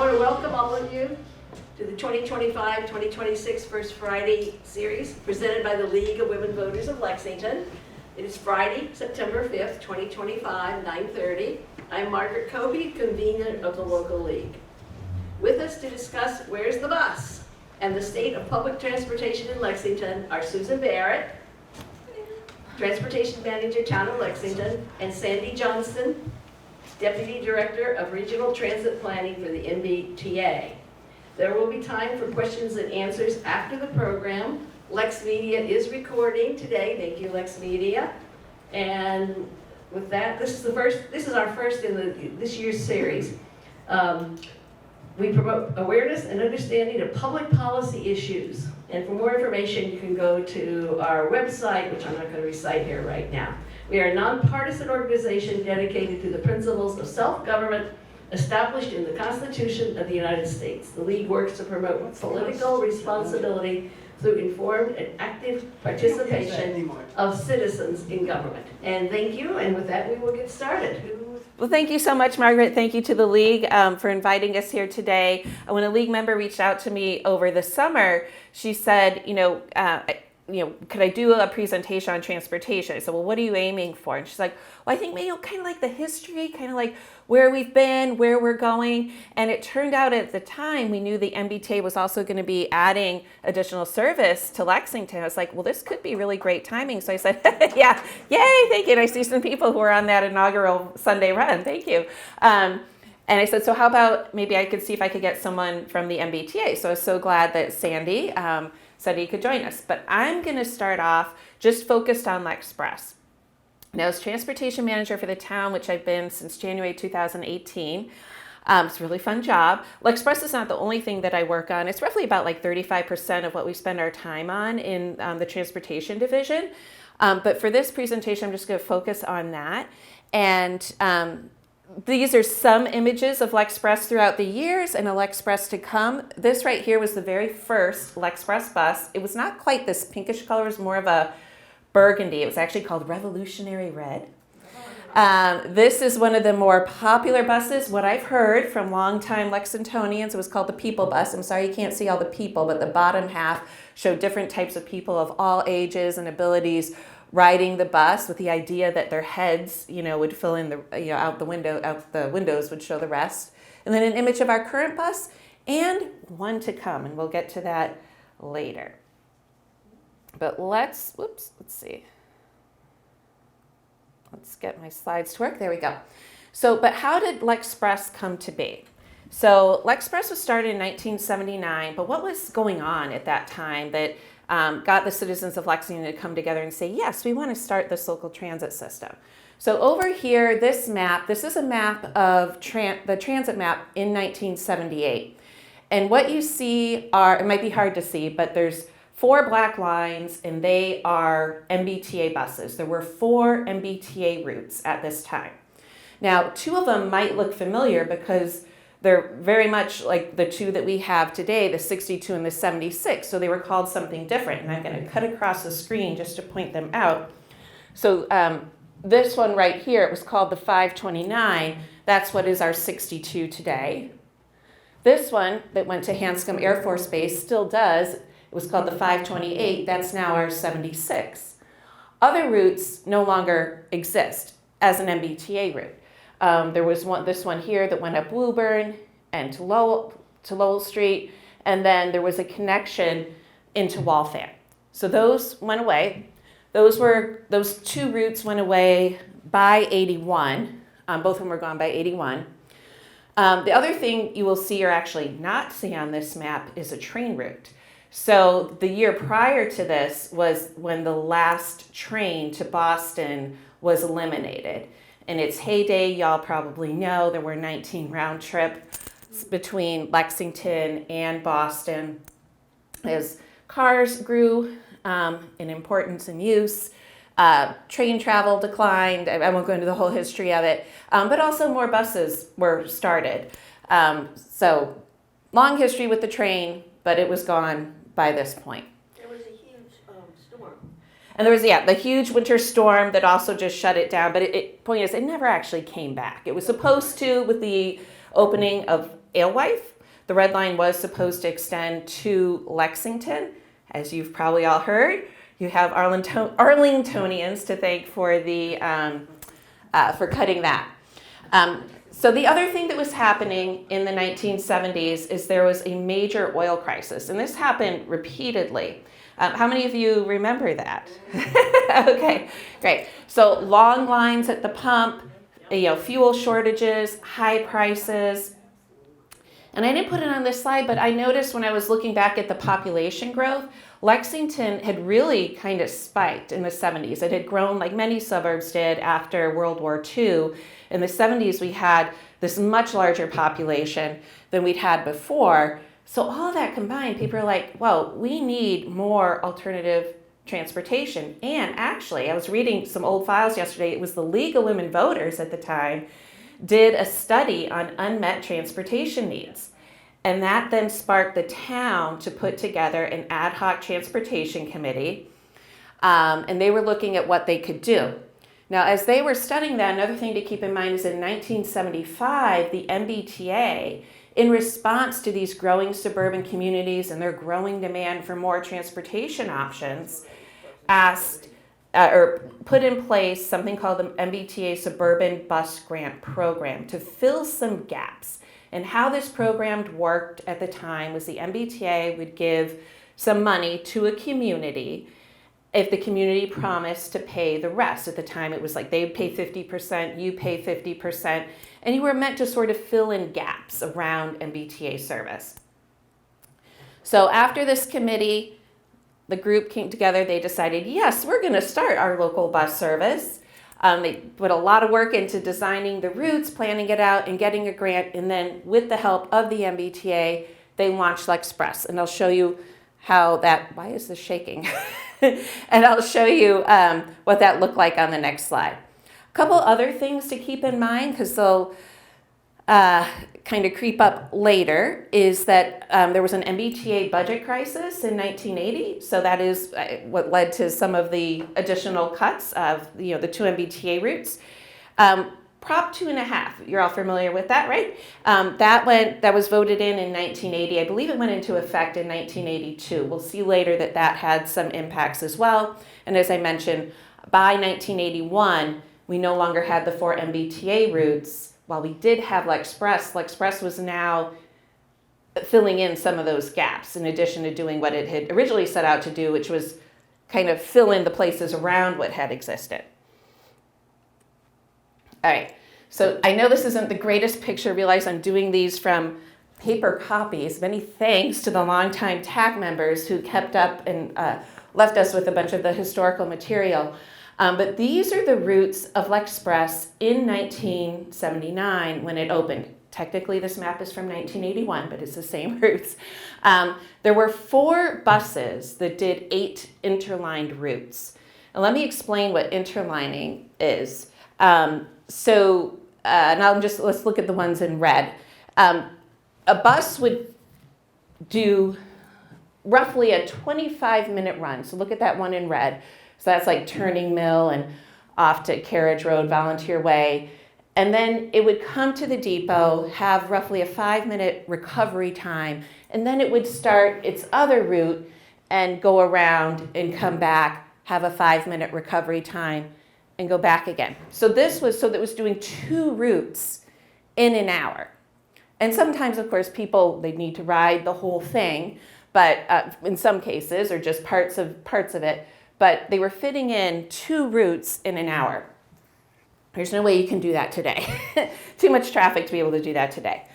want to welcome all of you to the 2025-2026 First Friday series presented by the League of Women Voters of Lexington. It is Friday, September 5th, 2025, 9:30. I'm Margaret Kobe, convener of the local league. With us to discuss Where's the Bus and the state of public transportation in Lexington are Susan Barrett, Transportation Manager, Town of Lexington, and Sandy Johnston, Deputy Director of Regional Transit Planning for the MBTA. There will be time for questions and answers after the program. LexMedia is recording today. Thank you, LexMedia. And with that, this is our first in this year's series. We promote awareness and understanding of public policy issues. And for more information, you can go to our website, which I'm not going to recite here right now. We are a nonpartisan organization dedicated to the principles of self-government established in the Constitution of the United States. The League works to promote political responsibility through informed and active participation of citizens in government. And thank you, and with that we will get started. Well, thank you so much, Margaret. Thank you to the League for inviting us here today. When a League member reached out to me over the summer, she said, could I do a presentation on transportation? I said, well, what are you aiming for? And she's like, well, I think maybe kind of like the history, kind of like where we've been, where we're going. And it turned out at the time, we knew the MBTA was also going to be adding additional service to Lexington. I was like, well, this could be really great timing. So I said, yeah, yay, thank you. And I see some people who were on that inaugural Sunday run. Thank you. And I said, so how about maybe I could see if I could get someone from the MBTA. So I was so glad that Sandy said he could join us. But I'm going to start off just focused on LexPress. Now, as transportation manager for the town, which I've been since January 2018, it's a really fun job. LexPress is not the only thing that I work on. It's roughly about like 35% of what we spend our time on in the transportation division. But for this presentation, I'm just going to focus on that. And these are some images of LexPress throughout the years and a LexPress to come. This right here was the very first LexPress bus. It was not quite this pinkish color, it was more of a burgundy. It was actually called Revolutionary Red. This is one of the more popular buses. What I've heard from longtime Lexingtonians, it was called the People Bus. I'm sorry you can't see all the people, but the bottom half showed different types of people of all ages and abilities riding the bus with the idea that their heads, would fill in out the windows would show the rest. And then an image of our current bus and one to come, and we'll get to that later. But let's see. Let's get my slides to work. There we go. But how did LexPress come to be? So LexPress was started in 1979, but what was going on at that time that got the citizens of Lexington to come together and say, yes, we want to start this local transit system. So over here, this is a map of the transit map in 1978. And what you see it might be hard to see, but there's 4 black lines, and they are MBTA buses. There were 4 MBTA routes at this time. Now, 2 of them might look familiar because they're very much like the 2 that we have today, the 62 and the 76. So they were called something different. And I'm going to cut across the screen just to point them out. So this one right here, it was called the 529. That's what is our 62 today. This one that went to Hanscom Air Force Base still does. It was called the 528. That's now our 76. Other routes no longer exist as an MBTA route. There was this one here that went up Woburn and to Lowell Street, and then there was a connection into Waltham. So those went away. Those 2 routes went away by 81. Both of them were gone by 81. The other thing you will see or actually not see on this map is a train route. So the year prior to this was when the last train to Boston was eliminated. In its heyday, y'all probably know there were 19 round trips between Lexington and Boston. As cars grew in importance and use, train travel declined. I won't go into the whole history of it, but also more buses were started. So long history with the train, but it was gone by this point. There was a huge storm. And there was, the huge winter storm that also just shut it down. But point is, it never actually came back. It was supposed to with the opening of Alewife, The red line was supposed to extend to Lexington. As you've probably all heard, you have Arlingtonians to thank for for cutting that. So the other thing that was happening in the 1970s is there was a major oil crisis, and this happened repeatedly. How many of you remember that? Okay, great. So long lines at the pump, fuel shortages, high prices. And I didn't put it on this slide, but I noticed when I was looking back at the population growth, Lexington had really kind of spiked in the 70s. It had grown like many suburbs did after World War II. In the 70s, we had this much larger population than we'd had before. So all of that combined, people are like, well, we need more alternative transportation. And actually, I was reading some old files yesterday. It was the League of Women Voters at the time did a study on unmet transportation needs. And that then sparked the town to put together an ad hoc transportation committee. And they were looking at what they could do. Now, as they were studying that, another thing to keep in mind is in 1975, the MBTA, in response to these growing suburban communities and their growing demand for more transportation options, put in place something called the MBTA Suburban Bus Grant Program to fill some gaps. And how this program worked at the time was the MBTA would give some money to a community if the community promised to pay the rest. At the time, it was like they'd pay 50%, you pay 50%, and you were meant to sort of fill in gaps around MBTA service. So after this committee, the group came together, they decided, yes, we're going to start our local bus service. They put a lot of work into designing the routes, planning it out, and getting a grant. And then with the help of the MBTA, they launched LexPress. And I'll show you how that, why is this shaking? And I'll show you what that looked like on the next slide. A couple other things to keep in mind, because they'll kind of creep up later, is that there was an MBTA budget crisis in 1980. So that is what led to some of the additional cuts of the two MBTA routes. Prop 2.5, you're all familiar with that, right? That was voted in 1980. I believe it went into effect in 1982. We'll see later that that had some impacts as well. And as I mentioned, by 1981, we no longer had the 4 MBTA routes. While we did have LexPress was now filling in some of those gaps in addition to doing what it had originally set out to do, which was kind of fill in the places around what had existed. All right, so I know this isn't the greatest picture. Realize I'm doing these from paper copies. Many thanks to the longtime TAC members who kept up and left us with a bunch of the historical material. But these are the routes of LexPress in 1979 when it opened. Technically, this map is from 1981, but it's the same routes. There were 4 buses that did 8 interlined routes. And let me explain what interlining is. Let's look at the ones in red. A bus would do roughly a 25-minute run. So look at that one in red. So that's like Turning Mill and off to Carriage Road, Volunteer Way. And then it would come to the depot, have roughly a 5-minute recovery time, and then it would start its other route and go around and come back, have a 5-minute recovery time, and go back again. So that was doing 2 routes in an hour. And sometimes, of course, they need to ride the whole thing, but in some cases, or just parts of it, but they were fitting in 2 routes in an hour. There's no way you can do that today. Too much traffic to be able to do that today.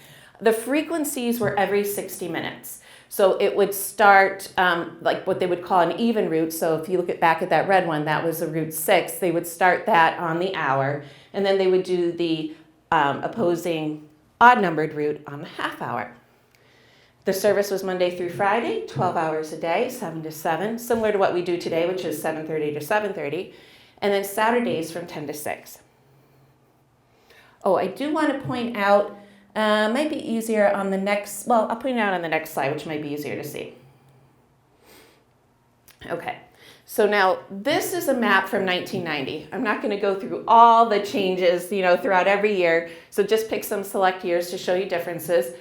The frequencies were every 60 minutes. So it would start like what they would call an even route. So if you look back at that red one, that was a Route 6. They would start that on the hour, and then they would do the opposing odd-numbered route on the half hour. The service was Monday through Friday, 12 hours a day, 7 to 7, similar to what we do today, which is 7:30 to 7:30, and then Saturdays from 10 to 6. Oh, I do want to point out, might be easier on the next, I'll point it out on the next slide, which might be easier to see. Okay, so now this is a map from 1990. I'm not going to go through all the changes, throughout every year, so just pick some select years to show you differences.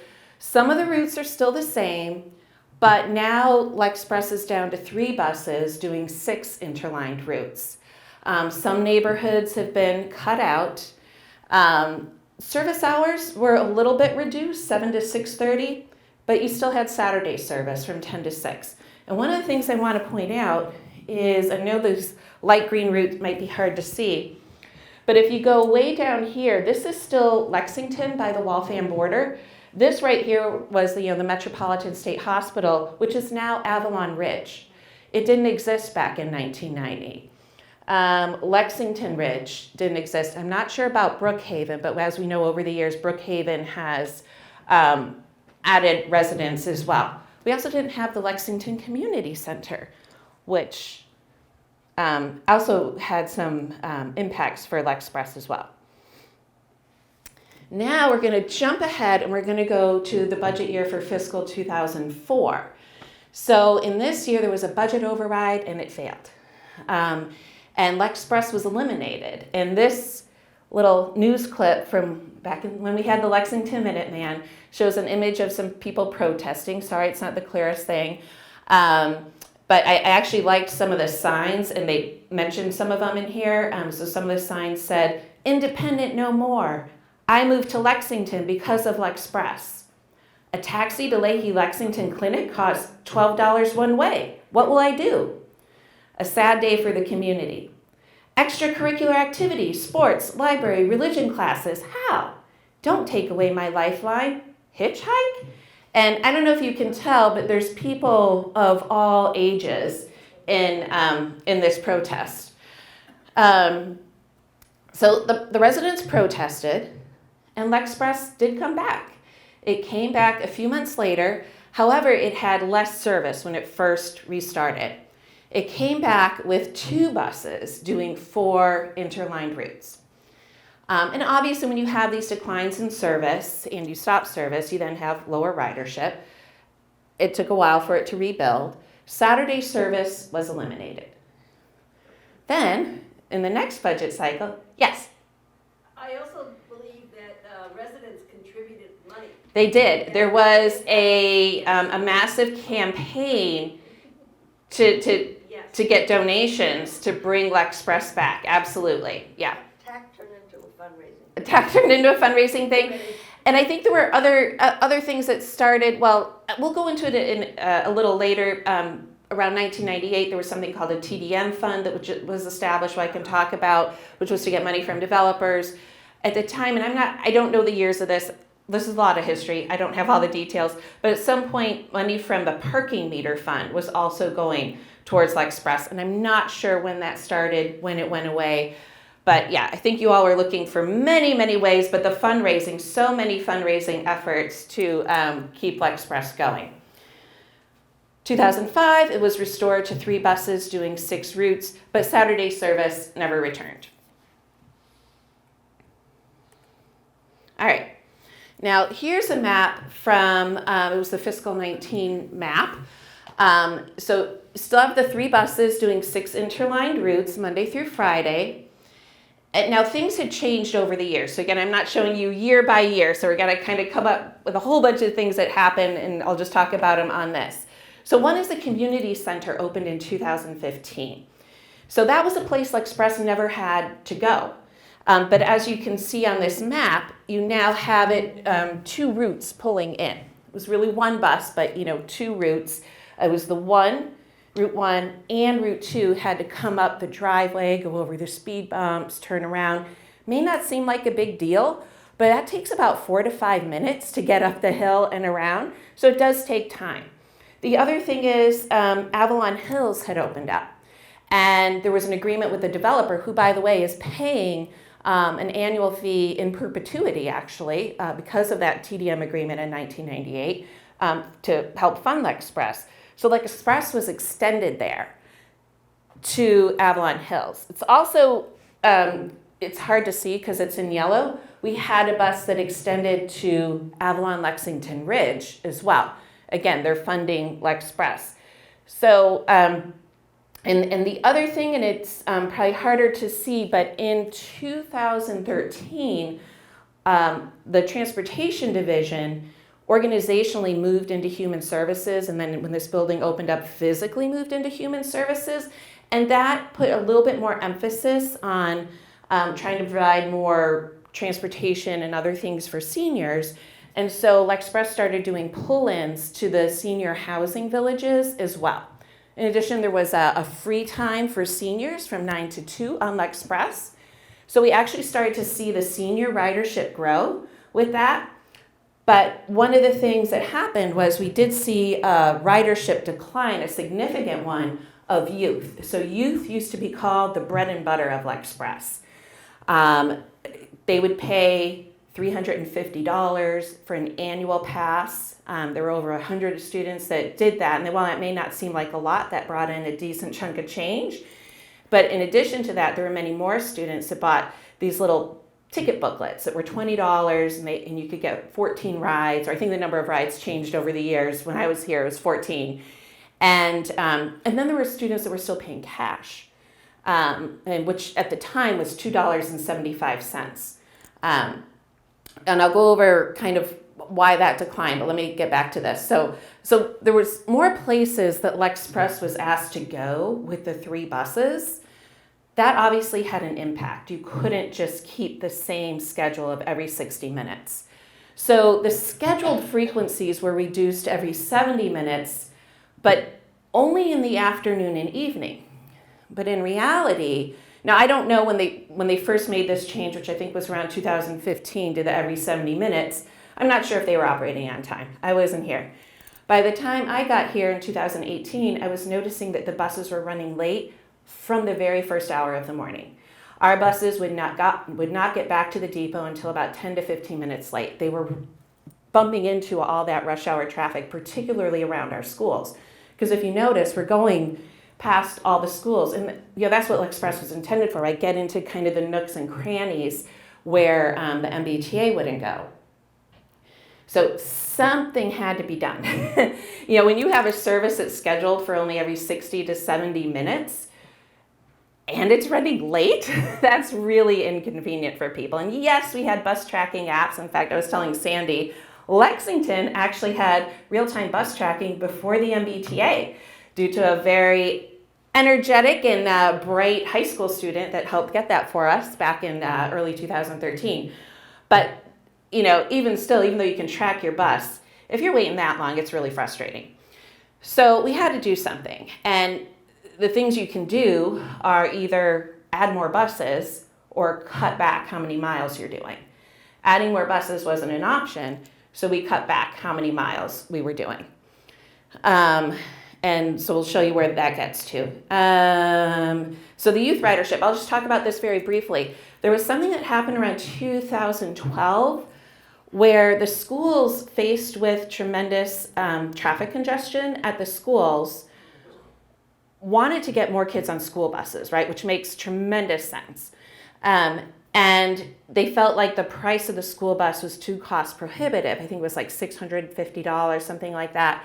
Some of the routes are still the same, but now LexPress is down to 3 buses doing 6 interlined routes. Some neighborhoods have been cut out. Service hours were a little bit reduced, 7 to 6:30, but you still had Saturday service from 10 to 6. And one of the things I want to point out is, I know those light green routes might be hard to see, but if you go way down here, this is still Lexington by the Waltham border. This right here was the Metropolitan State Hospital, which is now Avalon Ridge. It didn't exist back in 1990. Lexington Ridge didn't exist. I'm not sure about Brookhaven, but as we know over the years, Brookhaven has added residents as well. We also didn't have the Lexington Community Center, which also had some impacts for LexPress as well. Now we're going to jump ahead and we're going to go to the budget year for fiscal 2004. So in this year, there was a budget override and it failed. And LexPress was eliminated. And this little news clip from back when we had the Lexington Minuteman shows an image of some people protesting. Sorry, it's not the clearest thing. But I actually liked some of the signs, and they mentioned some of them in here. So some of the signs said, "Independent no more. I moved to Lexington because of LexPress. A taxi to Leahy Lexington Clinic costs $12 one way. What will I do? A sad day for the community. Extracurricular activities, sports, library, religion classes. How? Don't take away my lifeline. Hitchhike?" And I don't know if you can tell, but there's people of all ages in this protest. So the residents protested, and LexPress did come back. It came back a few months later. However, it had less service when it first restarted. It came back with 2 buses doing 4 interlined routes. And obviously, when you have these declines in service and you stop service, you then have lower ridership. It took a while for it to rebuild. Saturday service was eliminated. Then, in the next budget cycle, yes? I also believe that residents contributed money. They did. There was a massive campaign to get donations to bring LexPress back. Absolutely, yeah. TAC turned into a fundraising thing. And I think there were other things that started, well, we'll go into it in a little later. Around 1998, there was something called a TDM fund that was established, what I can talk about, which was to get money from developers. At the time, and I don't know the years of this. This is a lot of history. I don't have all the details. But at some point, money from the parking meter fund was also going towards LexPress. And I'm not sure when that started, when it went away. But yeah, I think you all are looking for many, many ways, but the fundraising, so many fundraising efforts to keep LexPress going. 2005, it was restored to 3 buses doing 6 routes, but Saturday service never returned. All right, now here's a map from, it was the fiscal 19 map. So still have the 3 buses doing 6 interlined routes Monday through Friday. And now things had changed over the years. So again, I'm not showing you year by year. So we're gonna kind of come up with a whole bunch of things that happened, and I'll just talk about them on this. So one is the community center opened in 2015. So that was a place LexPress never had to go. But as you can see on this map, you now have it 2 routes pulling in. It was really 1 bus, but 2 routes. It was the Route 1 and Route 2 had to come up the driveway, go over the speed bumps, turn around. May not seem like a big deal, but that takes about 4 to 5 minutes to get up the hill and around, so it does take time. The other thing is Avalon Hills had opened up, and there was an agreement with the developer, who, by the way, is paying an annual fee in perpetuity, actually, because of that TDM agreement in 1998 to help fund LexPress. So LexPress was extended there to Avalon Hills. It's also, it's hard to see because it's in yellow. We had a bus that extended to Avalon Lexington Ridge as well. Again, they're funding LexPress. So, and the other thing, and it's probably harder to see, but in 2013, the transportation division organizationally moved into human services, and then when this building opened up, physically moved into human services. And that put a little bit more emphasis on trying to provide more transportation and other things for seniors. And so LexPress started doing pull-ins to the senior housing villages as well. In addition, there was a free time for seniors from 9 to 2 on LexPress. So we actually started to see the senior ridership grow with that. But one of the things that happened was we did see a ridership decline, a significant one, of youth. So youth used to be called the bread and butter of LexPress. They would pay $350 for an annual pass. There were over 100 students that did that. And while that may not seem like a lot, that brought in a decent chunk of change. But in addition to that, there were many more students that bought these little ticket booklets that were $20, and you could get 14 rides, or I think the number of rides changed over the years. When I was here, it was 14. And then there were students that were still paying cash, and which at the time was $2.75. And I'll go over kind of why that declined, but let me get back to this. So there was more places that LexPress was asked to go with the 3 buses. That obviously had an impact. You couldn't just keep the same schedule of every 60 minutes. So the scheduled frequencies were reduced every 70 minutes, but only in the afternoon and evening. But in reality, now I don't know when they first made this change, which I think was around 2015, to the every 70 minutes. I'm not sure if they were operating on time. I wasn't here. By the time I got here in 2018, I was noticing that the buses were running late from the very first hour of the morning. Our buses would not get back to the depot until about 10 to 15 minutes late. They were bumping into all that rush hour traffic, particularly around our schools. Because if you notice, we're going past all the schools, and that's what LexPress was intended for, right? Get into kind of the nooks and crannies where the MBTA wouldn't go. So something had to be done. When you have a service that's scheduled for only every 60 to 70 minutes, and it's running late, that's really inconvenient for people. And yes, we had bus tracking apps. In fact, I was telling Sandy, Lexington actually had real-time bus tracking before the MBTA due to a very energetic and bright high school student that helped get that for us back in early 2013. But even still, even though you can track your bus, if you're waiting that long, it's really frustrating. So we had to do something. And the things you can do are either add more buses or cut back how many miles you're doing. Adding more buses wasn't an option, so we cut back how many miles we were doing. And so we'll show you where that gets to. So the youth ridership, I'll just talk about this very briefly. There was something that happened around 2012 where the schools, faced with tremendous traffic congestion at the schools, wanted to get more kids on school buses, right? Which makes tremendous sense. And they felt like the price of the school bus was too cost prohibitive. I think it was like $650, something like that.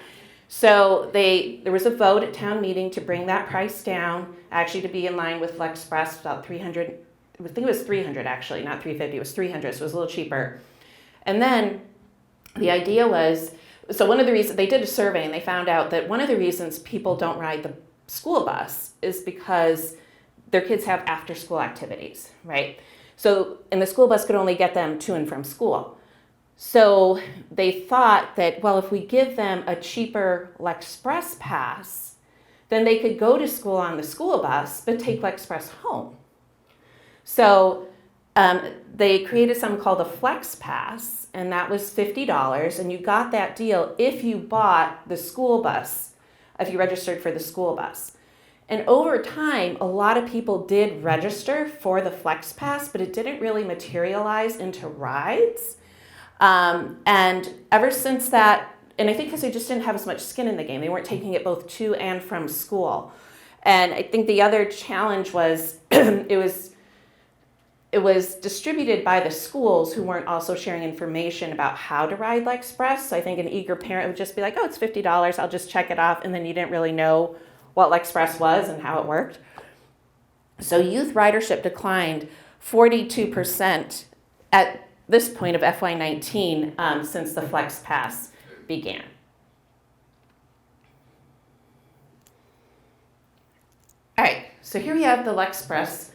So there was a vote at town meeting to bring that price down, actually to be in line with LexPress, about 300, I think it was 300 actually, not 350, it was 300, so it was a little cheaper. And then the idea was, so one of the reasons, they did a survey and they found out that one of the reasons people don't ride the school bus is because their kids have after school activities, right? So, and the school bus could only get them to and from school. So they thought that, well, if we give them a cheaper LexPress pass, then they could go to school on the school bus, but take LexPress home. So they created something called a Flex Pass, and that was $50, and you got that deal if you bought the school bus, if you registered for the school bus. And over time, a lot of people did register for the Flex Pass, but it didn't really materialize into rides. And ever since that, and I think because they just didn't have as much skin in the game, they weren't taking it both to and from school. And I think the other challenge was it was distributed by the schools who weren't also sharing information about how to ride LexPress. So I think an eager parent would just be like, oh, it's $50, I'll just check it off. And then you didn't really know what LexPress was and how it worked. So youth ridership declined 42% at this point of FY19 since the Flex Pass began. All right, so here we have the LexPress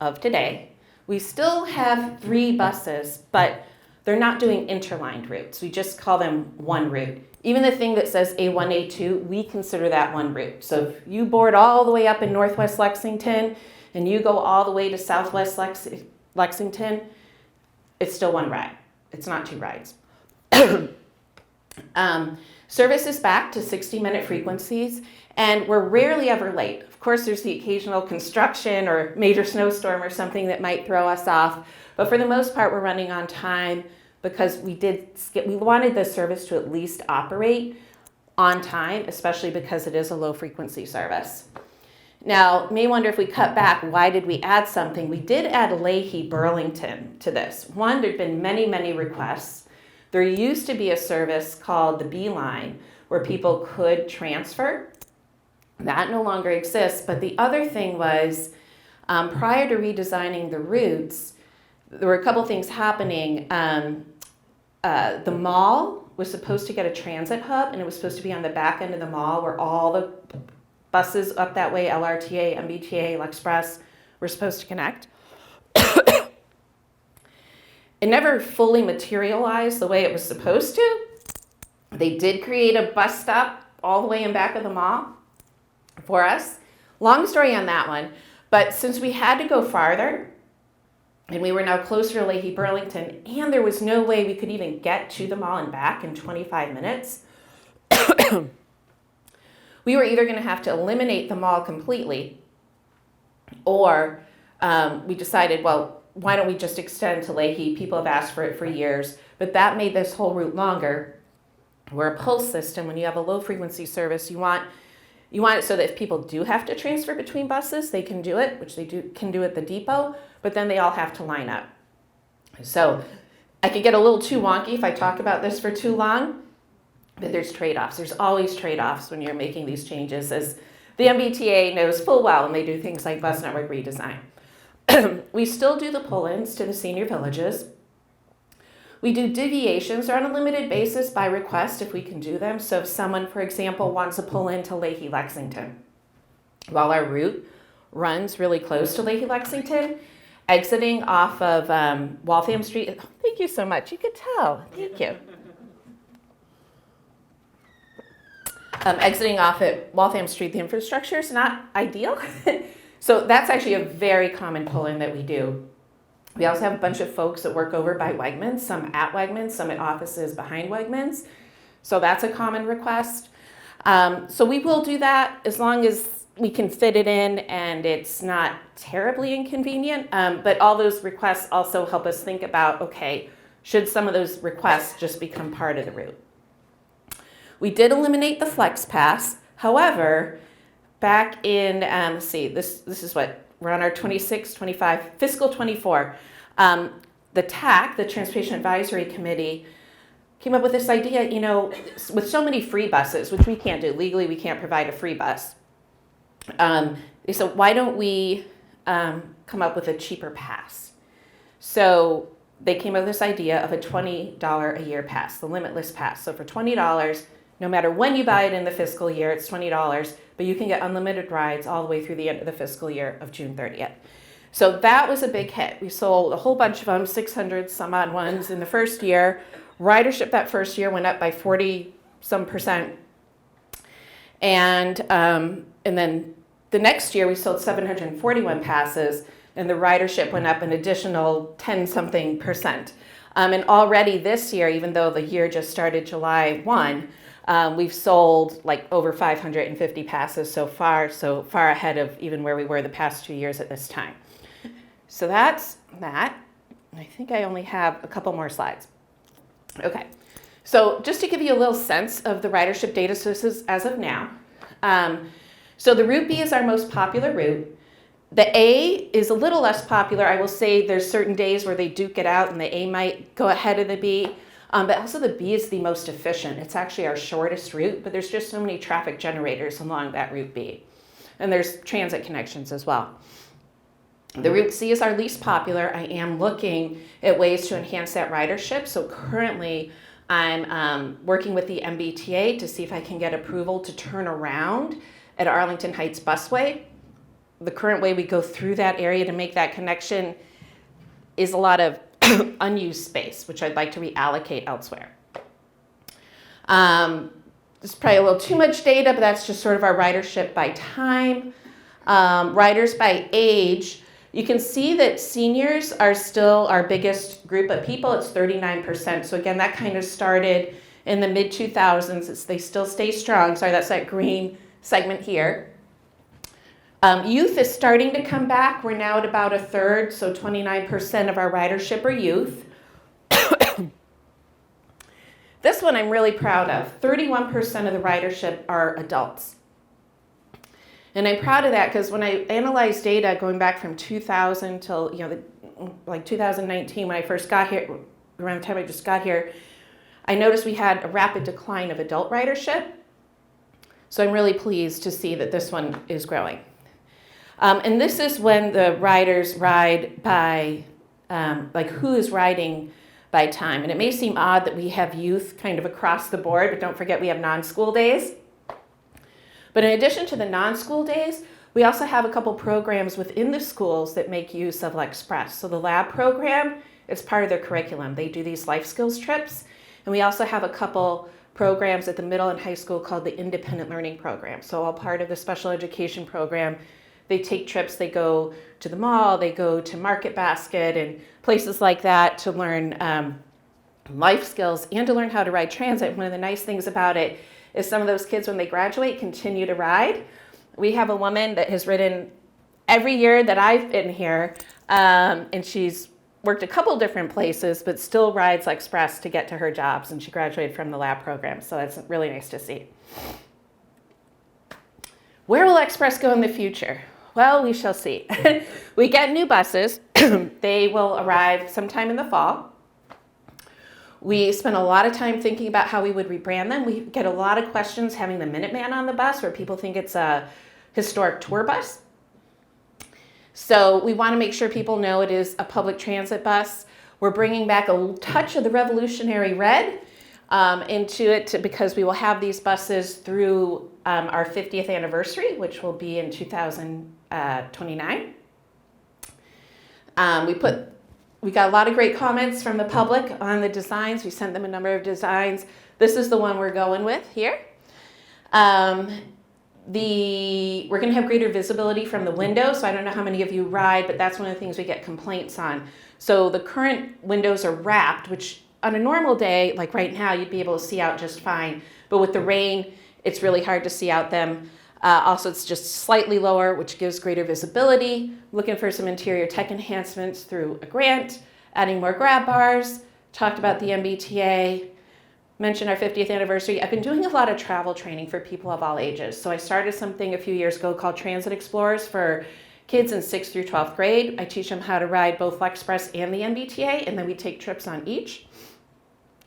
of today. We still have 3 buses, but they're not doing interlined routes. We just call them one route. Even the thing that says A1, A2, we consider that one route. So if you board all the way up in Northwest Lexington and you go all the way to Southwest Lexington, it's still one ride. It's not 2 rides. Service is back to 60-minute frequencies, and we're rarely ever late. Of course, there's the occasional construction or major snowstorm or something that might throw us off, but for the most part, we're running on time because we wanted the service to at least operate on time, especially because it is a low-frequency service. Now, you may wonder if we cut back, why did we add something? We did add Leahy Burlington to this. One, there'd been many, many requests. There used to be a service called the B line where people could transfer. That no longer exists, but the other thing was prior to redesigning the routes, there were a couple things happening. The mall was supposed to get a transit hub, and it was supposed to be on the back end of the mall where all the buses up that way, LRTA, MBTA, LexPress, were supposed to connect. It never fully materialized the way it was supposed to. They did create a bus stop all the way in back of the mall for us. Long story on that one, but since we had to go farther, and we were now closer to Leahy Burlington, and there was no way we could even get to the mall and back in 25 minutes, we were either going to have to eliminate the mall completely, or we decided, well, why don't we just extend to Leahy? People have asked for it for years, but that made this whole route longer. We're a pulse system. When you have a low frequency service, you want it so that if people do have to transfer between buses, they can do it, which they can do at the depot, but then they all have to line up. So I could get a little too wonky if I talk about this for too long, but there's trade-offs. There's always trade-offs when you're making these changes, as the MBTA knows full well when they do things like bus network redesign. We still do the pull-ins to the senior villages. We do deviations. They're on a limited basis by request if we can do them. So if someone, for example, wants to pull into Leahy Lexington, while our route runs really close to Leahy Lexington, exiting off of Waltham Street. Oh, thank you so much. You could tell. Thank you. Exiting off at Waltham Street, the infrastructure is not ideal. So that's actually a very common pull-in that we do. We also have a bunch of folks that work over by Wegmans, some at Wegmans, some at offices behind Wegmans. So that's a common request. So we will do that as long as we can fit it in and it's not terribly inconvenient. But all those requests also help us think about, okay, should some of those requests just become part of the route? We did eliminate the Flex Pass. However, back in, let's see, this is what, we're on our 26, 25, fiscal 24. The TAC, the Transportation Advisory Committee, came up with this idea, you know, with so many free buses, which we can't do. Legally, we can't provide a free bus. They said, why don't we come up with a cheaper pass? So they came up with this idea of a $20 a year pass, the limitless pass. So for $20, no matter when you buy it in the fiscal year, it's $20, but you can get unlimited rides all the way through the end of the fiscal year of June 30th. So that was a big hit. We sold a whole bunch of them, 600 some odd ones in the first year. Ridership that first year went up by 40% and then the next year we sold 741 passes, and the ridership went up an additional 10-something%. And already this year, even though the year just started July 1, we've sold like over 550 passes so far ahead of even where we were the past 2 years at this time. So that's that. I think I only have a couple more slides. Okay, so just to give you a little sense of the ridership data sources as of now. So the Route B is our most popular route. The A is a little less popular. I will say there's certain days where they duke it out and the A might go ahead of the B. But also the B is the most efficient. It's actually our shortest route, but there's just so many traffic generators along that Route B. And there's transit connections as well. The Route C is our least popular. I am looking at ways to enhance that ridership. So currently I'm working with the MBTA to see if I can get approval to turn around at Arlington Heights Busway. The current way we go through that area to make that connection is a lot of unused space, which I'd like to reallocate elsewhere. There's probably a little too much data, but that's just sort of our ridership by time. Riders by age, you can see that seniors are still our biggest group of people. It's 39%. So again, that kind of started in the mid-2000s. They still stay strong. Sorry, that's that green segment here. Youth is starting to come back. We're now at about a third, so 29% of our ridership are youth. This one I'm really proud of. 31% of the ridership are adults. And I'm proud of that because when I analyzed data going back from 2000 till, like 2019, when I first got here, around the time I just got here, I noticed we had a rapid decline of adult ridership. So I'm really pleased to see that this one is growing. And this is when the riders ride by, like who is riding by time. And it may seem odd that we have youth kind of across the board, but don't forget we have non-school days. But in addition to the non-school days, we also have a couple programs within the schools that make use of LexPress. So the lab program is part of their curriculum. They do these life skills trips. And we also have a couple programs at the middle and high school called the independent learning program. So all part of the special education program. They take trips, they go to the mall, they go to Market Basket and places like that to learn life skills and to learn how to ride transit. One of the nice things about it is some of those kids, when they graduate, continue to ride. We have a woman that has ridden every year that I've been here, and she's worked a couple different places, but still rides LexPress to get to her jobs, and she graduated from the lab program, so that's really nice to see. Where will LexPress go in the future? Well, we shall see. We get new buses. They will arrive sometime in the fall. We spent a lot of time thinking about how we would rebrand them. We get a lot of questions having the Minuteman on the bus where people think it's a historic tour bus. So we want to make sure people know it is a public transit bus. We're bringing back a touch of the revolutionary red into it because we will have these buses through our 50th anniversary, which will be in 2029. We got a lot of great comments from the public on the designs. We sent them a number of designs. This is the one we're going with here. We're going to have greater visibility from the window. So I don't know how many of you ride, but that's one of the things we get complaints on. So the current windows are wrapped, which on a normal day, like right now, you'd be able to see out just fine. But with the rain, it's really hard to see out them. Also, it's just slightly lower, which gives greater visibility. Looking for some interior tech enhancements through a grant, adding more grab bars, talked about the MBTA, mentioned our 50th anniversary. I've been doing a lot of travel training for people of all ages. So I started something a few years ago called Transit Explorers for kids in 6th through 12th grade. I teach them how to ride both LexPress and the MBTA, and then we take trips on each.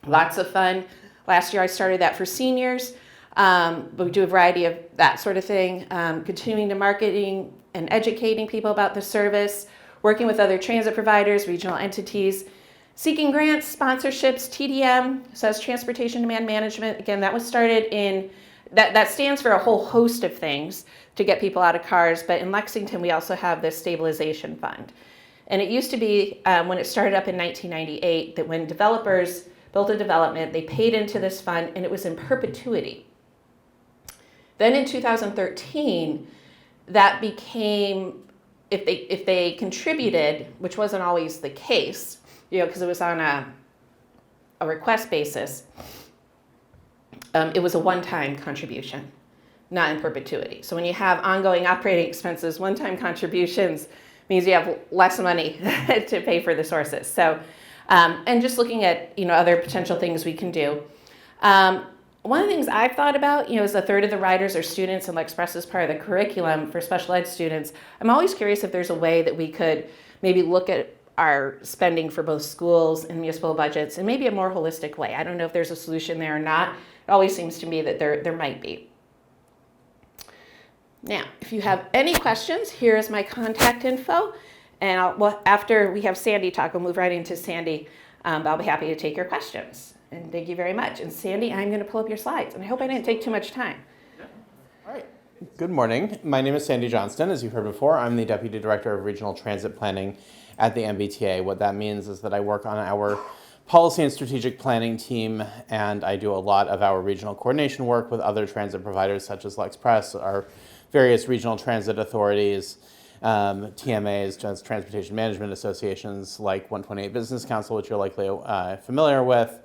Lots of fun. Last year I started that for seniors. But we do a variety of that sort of thing, continuing to marketing and educating people about the service, working with other transit providers, regional entities, seeking grants, sponsorships, TDM, so that's Transportation Demand Management. Again, that was started that stands for a whole host of things to get people out of cars, but in Lexington we also have this stabilization fund. And it used to be, when it started up in 1998, that when developers built a development, they paid into this fund and it was in perpetuity. Then in 2013, that became, if they contributed, which wasn't always the case, because it was on a request basis, it was a one-time contribution, not in perpetuity. So when you have ongoing operating expenses, one-time contributions means you have less money to pay for the sources. So, and just looking at other potential things we can do. One of the things I've thought about, is a third of the riders are students, and LexPress is part of the curriculum for special ed students. I'm always curious if there's a way that we could maybe look at our spending for both schools and municipal budgets in maybe a more holistic way. I don't know if there's a solution there or not. It always seems to me that there might be. Now, if you have any questions, here is my contact info. And after we have Sandy talk, we'll move right into Sandy. I'll be happy to take your questions. And thank you very much. And Sandy, I'm going to pull up your slides. And I hope I didn't take too much time. All right. Good morning. My name is Sandy Johnston. As you've heard before, I'm the Deputy Director of Regional Transit Planning at the MBTA. What that means is that I work on our policy and strategic planning team, and I do a lot of our regional coordination work with other transit providers such as LexPress, our various regional transit authorities, TMAs, Transportation Management Associations like 128 Business Council, which you're likely familiar with,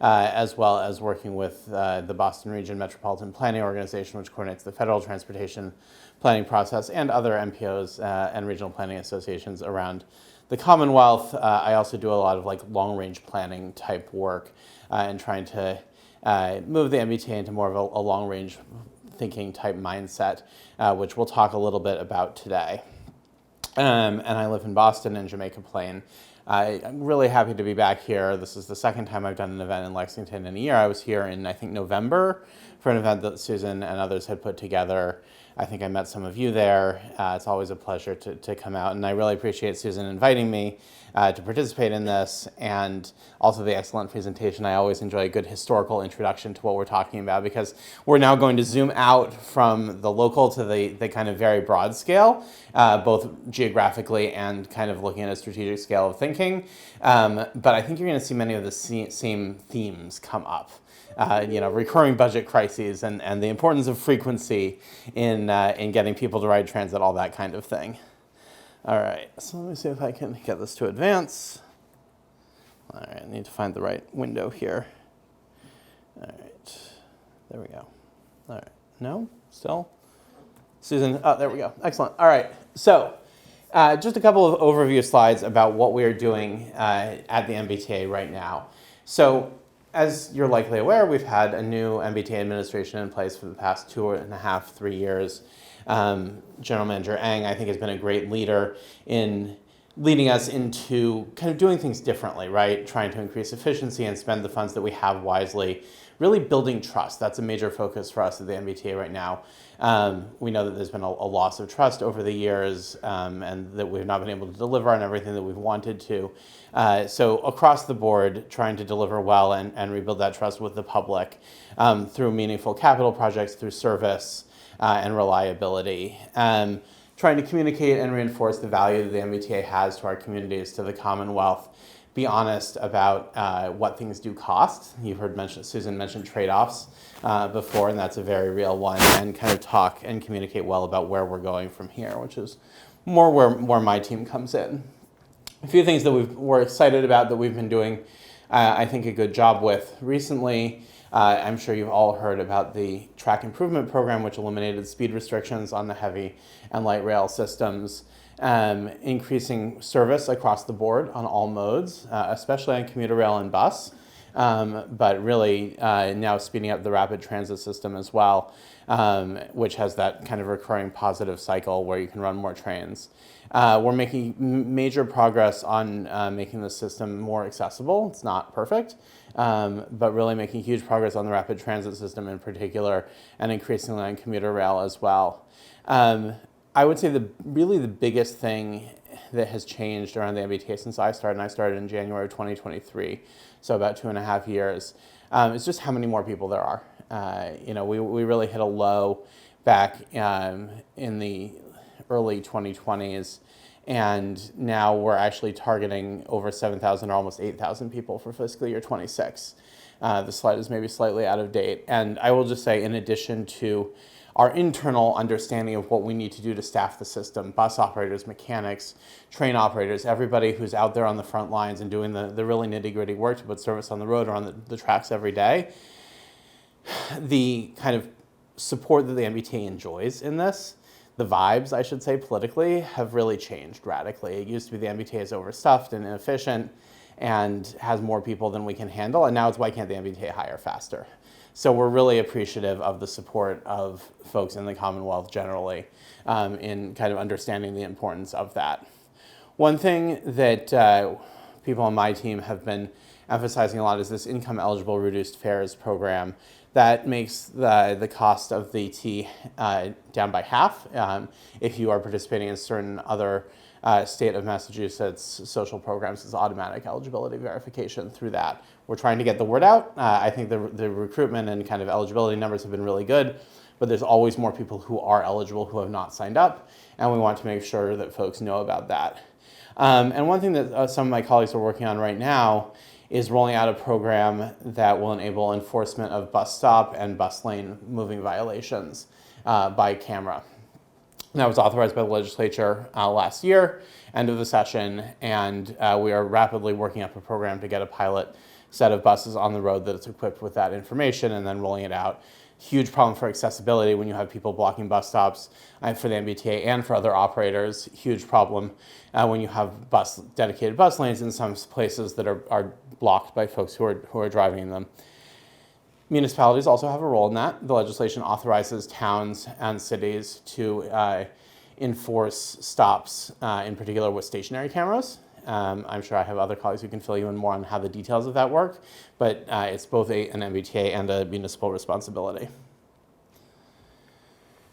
as well as working with the Boston Region Metropolitan Planning Organization, which coordinates the federal transportation planning process, and other MPOs and regional planning associations around the Commonwealth. I also do a lot of long-range planning type work and trying to move the MBTA into more of a long-range thinking type mindset, which we'll talk a little bit about today. And I live in Boston and Jamaica Plain. I'm really happy to be back here. This is the second time I've done an event in Lexington in a year. I was here in, I think, November for an event that Susan and others had put together. I think I met some of you there. It's always a pleasure to come out, and I really appreciate Susan inviting me to participate in this, and also the excellent presentation. I always enjoy a good historical introduction to what we're talking about, because we're now going to zoom out from the local to the kind of very broad scale, both geographically and kind of looking at a strategic scale of thinking. But I think you're going to see many of the same themes come up. Recurring budget crises and the importance of frequency in getting people to ride transit, all that kind of thing. All right, so let me see if I can get this to advance. All right, I need to find the right window here. All right, there we go. All right, no, still? Susan, oh, there we go, excellent. All right, so just a couple of overview slides about what we are doing at the MBTA right now. So, as you're likely aware, we've had a new MBTA administration in place for the past 2.5, 3 years. General Manager Ang, I think, has been a great leader in leading us into kind of doing things differently, right? Trying to increase efficiency and spend the funds that we have wisely, really building trust. That's a major focus for us at the MBTA right now. We know that there's been a loss of trust over the years, and that we've not been able to deliver on everything that we've wanted to. So across the board, trying to deliver well and rebuild that trust with the public through meaningful capital projects, through service and reliability. Trying to communicate and reinforce the value that the MBTA has to our communities, to the Commonwealth. Be honest about what things do cost. You've heard Susan mention trade-offs before, and that's a very real one, and kind of talk and communicate well about where we're going from here, which is more where my team comes in. A few things that we're excited about that we've been doing, I think, a good job with recently. I'm sure you've all heard about the track improvement program, which eliminated speed restrictions on the heavy and light rail systems, increasing service across the board on all modes, especially on commuter rail and bus, but really now speeding up the rapid transit system as well, which has that kind of recurring positive cycle where you can run more trains. We're making major progress on making the system more accessible. It's not perfect, but really making huge progress on the rapid transit system in particular, and increasingly on commuter rail as well. I would say really the biggest thing that has changed around the MBTA since I started, and I started in January of 2023, so about 2.5 years, is just how many more people there are. We really hit a low back in the early 2020s, and now we're actually targeting over 7,000 or almost 8,000 people for fiscal year 26. The slide is maybe slightly out of date, and I will just say, in addition to our internal understanding of what we need to do to staff the system, bus operators, mechanics, train operators, everybody who's out there on the front lines and doing the really nitty-gritty work to put service on the road or on the tracks every day, the kind of support that the MBTA enjoys in this, the vibes, I should say, politically, have really changed radically. It used to be the MBTA is overstuffed and inefficient and has more people than we can handle, and now it's why can't the MBTA hire faster? So we're really appreciative of the support of folks in the Commonwealth generally in kind of understanding the importance of that. One thing that people on my team have been emphasizing a lot is this income-eligible reduced fares program that makes the cost of the T down by half if you are participating in certain other state of Massachusetts social programs is automatic eligibility verification through that. We're trying to get the word out. I think the recruitment and kind of eligibility numbers have been really good, but there's always more people who are eligible who have not signed up, and we want to make sure that folks know about that. And one thing that some of my colleagues are working on right now is rolling out a program that will enable enforcement of bus stop and bus lane moving violations by camera. That was authorized by the legislature last year, end of the session, and we are rapidly working up a program to get a pilot set of buses on the road that's equipped with that information and then rolling it out. Huge problem for accessibility when you have people blocking bus stops for the MBTA and for other operators. Huge problem when you have dedicated bus lanes in some places that are blocked by folks who are driving them. Municipalities also have a role in that. The legislation authorizes towns and cities to enforce stops, in particular with stationary cameras. I'm sure I have other colleagues who can fill you in more on how the details of that work, but it's both an MBTA and a municipal responsibility.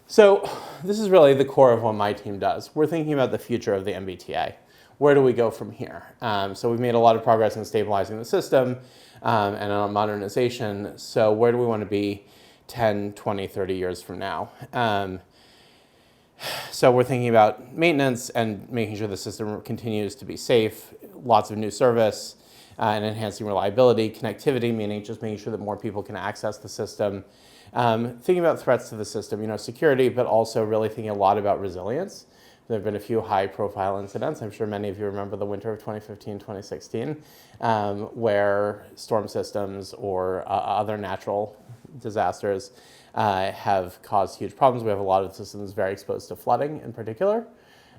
So this is really the core of what my team does. We're thinking about the future of the MBTA. Where do we go from here? So we've made a lot of progress in stabilizing the system and on modernization. So where do we want to be 10, 20, 30 years from now? So we're thinking about maintenance and making sure the system continues to be safe, lots of new service, and enhancing reliability, connectivity, meaning just making sure that more people can access the system. Thinking about threats to the system, security, but also really thinking a lot about resilience. There have been a few high-profile incidents. I'm sure many of you remember the winter of 2015, 2016, where storm systems or other natural disasters have caused huge problems. We have a lot of systems very exposed to flooding in particular.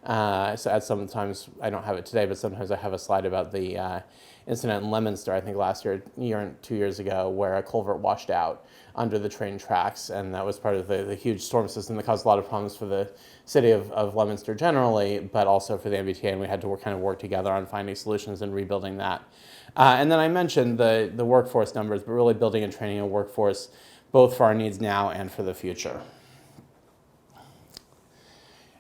So at sometimes, I don't have it today, but sometimes I have a slide about the incident in Leominster, I think last year and 2 years ago, where a culvert washed out under the train tracks, and that was part of the huge storm system that caused a lot of problems for the city of Leominster generally, but also for the MBTA, and we had to kind of work together on finding solutions and rebuilding that. And then I mentioned the workforce numbers, but really building and training a workforce both for our needs now and for the future.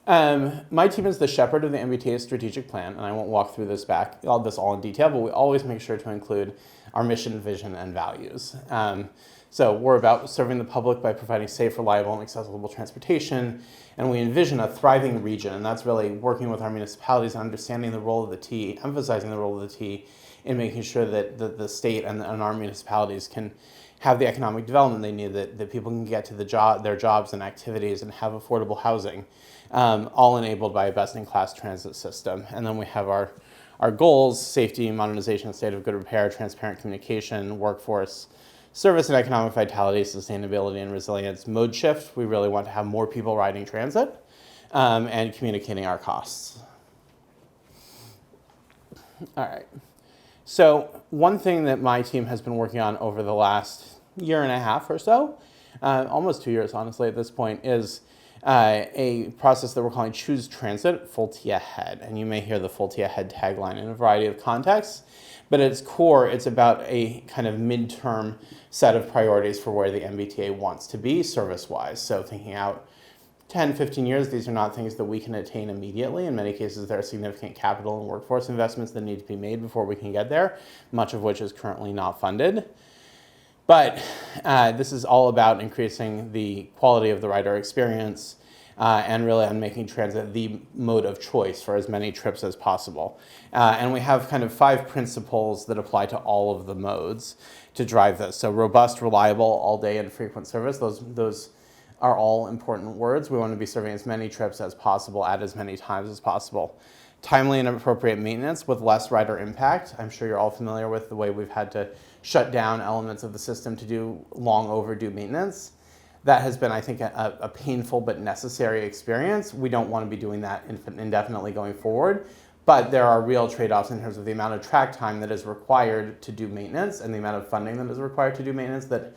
My team is the shepherd of the MBTA's strategic plan, and I won't walk through this all in detail, but we always make sure to include our mission, vision, and values. So we're about serving the public by providing safe, reliable, and accessible transportation, and we envision a thriving region, and that's really working with our municipalities, understanding the role of the T, emphasizing the role of the T, in making sure that the state and our municipalities can have the economic development they need, that people can get to their jobs and activities and have affordable housing, all enabled by a best-in-class transit system. And then we have our goals: safety, modernization, state of good repair, transparent communication, workforce, service and economic vitality, sustainability and resilience. Mode shift, we really want to have more people riding transit and communicating our costs. All right. So one thing that my team has been working on over the last year and a half or so, almost 2 years honestly at this point, is a process that we're calling Choose Transit, Full T Ahead. And you may hear the Full T Ahead tagline in a variety of contexts, but at its core, it's about a kind of midterm set of priorities for where the MBTA wants to be service-wise. So thinking out 10, 15 years, these are not things that we can attain immediately. In many cases, there are significant capital and workforce investments that need to be made before we can get there, much of which is currently not funded. But this is all about increasing the quality of the rider experience and really on making transit the mode of choice for as many trips as possible. And we have kind of 5 principles that apply to all of the modes to drive this. So robust, reliable, all-day and frequent service, those are all important words. We want to be serving as many trips as possible at as many times as possible. Timely and appropriate maintenance with less rider impact. I'm sure you're all familiar with the way we've had to shut down elements of the system to do long overdue maintenance. That has been, I think, a painful but necessary experience. We don't want to be doing that indefinitely going forward, but there are real trade-offs in terms of the amount of track time that is required to do maintenance and the amount of funding that is required to do maintenance, that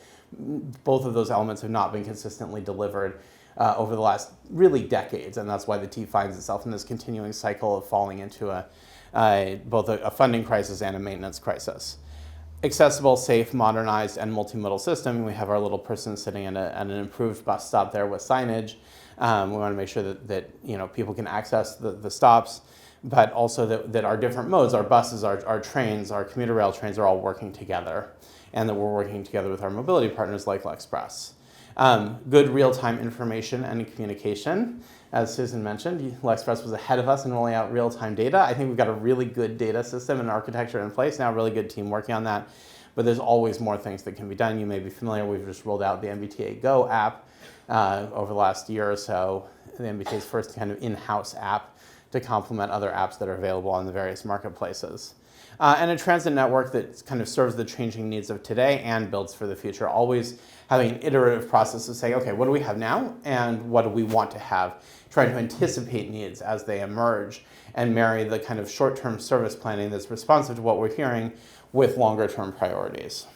both of those elements have not been consistently delivered over the last really decades, and that's why the T finds itself in this continuing cycle of falling into both a funding crisis and a maintenance crisis. Accessible, safe, modernized, and multimodal system. We have our little person sitting at an improved bus stop there with signage. We want to make sure that people can access the stops. but also that our different modes, our buses, our trains, our commuter rail trains are all working together, and that we're working together with our mobility partners like LexPress. Good real-time information and communication. As Susan mentioned, LexPress was ahead of us in rolling out real-time data. I think we've got a really good data system and architecture in place now, a really good team working on that, but there's always more things that can be done. You may be familiar, we've just rolled out the MBTA Go app over the last year or so, the MBTA's first kind of in-house app to complement other apps that are available on the various marketplaces. And a transit network that kind of serves the changing needs of today and builds for the future, always having an iterative process of saying, okay, what do we have now and what do we want to have? Trying to anticipate needs as they emerge and marry the kind of short-term service planning that's responsive to what we're hearing with longer-term priorities.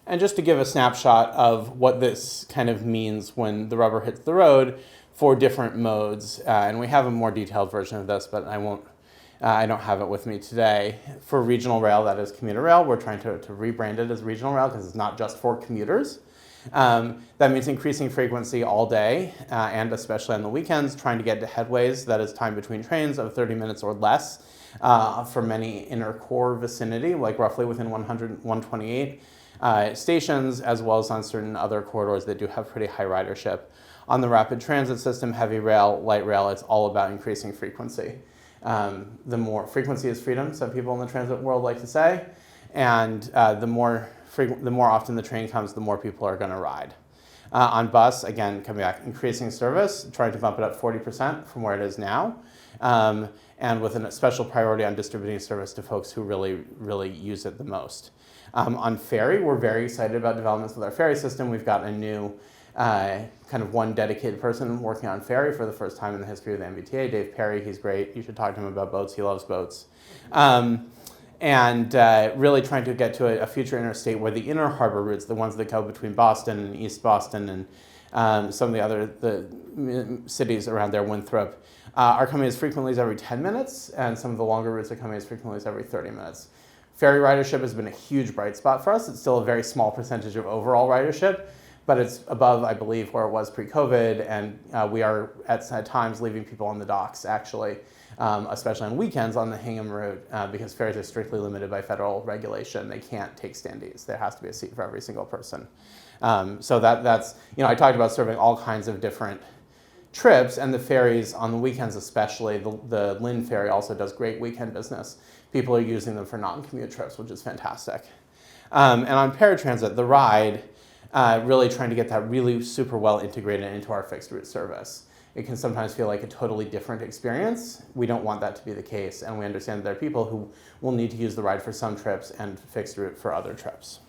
And just to give a snapshot of what this kind of means when the rubber hits the road for different modes, and we have a more detailed version of this, but I don't have it with me today. For regional rail, that is commuter rail, we're trying to rebrand it as regional rail because it's not just for commuters. That means increasing frequency all day, and especially on the weekends, trying to get to headways, that is time between trains of 30 minutes or less for many inner core vicinity, like roughly within 100, 128 stations, as well as on certain other corridors that do have pretty high ridership. On the rapid transit system, heavy rail, light rail, it's all about increasing frequency. The more frequency is freedom, some people in the transit world like to say, and the more often the train comes, the more people are going to ride. On bus, again, coming back, increasing service, trying to bump it up 40% from where it is now, and with a special priority on distributing service to folks who really, really use it the most. On ferry, we're very excited about developments with our ferry system. We've got a new kind of one dedicated person working on ferry for the first time in the history of the MBTA, Dave Perry. He's great. You should talk to him about boats. He loves boats. And really trying to get to a future interstate where the inner harbor routes, the ones that go between Boston and East Boston and some of the cities around there, Winthrop, are coming as frequently as every 10 minutes, and some of the longer routes are coming as frequently as every 30 minutes. Ferry ridership has been a huge bright spot for us. It's still a very small percentage of overall ridership, but it's above, I believe, where it was pre-COVID, and we are at times leaving people on the docks, actually, especially on weekends on the Hingham route, because ferries are strictly limited by federal regulation. They can't take standees. There has to be a seat for every single person. So that's, I talked about serving all kinds of different trips, and the ferries on the weekends especially. The Lynn ferry also does great weekend business. People are using them for non-commute trips, which is fantastic. And on paratransit, the ride, really trying to get that really super well integrated into our fixed route service. It can sometimes feel like a totally different experience. We don't want that to be the case, and we understand that there are people who will need to use the ride for some trips and fixed route for other trips.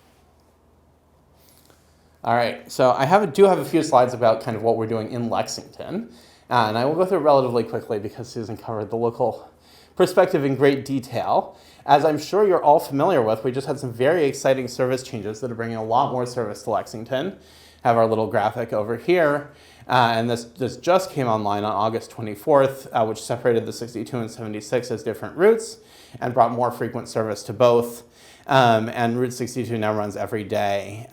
All right, so I do have a few slides about kind of what we're doing in Lexington, and I will go through it relatively quickly because Susan covered the local perspective in great detail. As I'm sure you're all familiar with, we just had some very exciting service changes that are bringing a lot more service to Lexington. Have our little graphic over here, and this just came online on August 24th, which separated the 62 and 76 as different routes and brought more frequent service to both. And Route 62 now runs every day.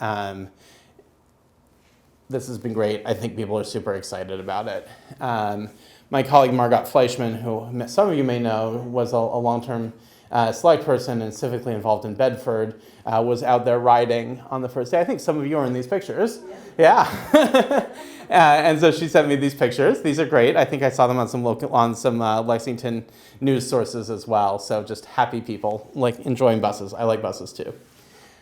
This has been great. I think people are super excited about it. My colleague Margot Fleischman, who some of you may know, was a long-term select person and civically involved in Bedford, was out there riding on the first day. I think some of you are in these pictures. Yeah. And so she sent me these pictures. These are great. I think I saw them on some Lexington news sources as well. So just happy people, like enjoying buses. I like buses too.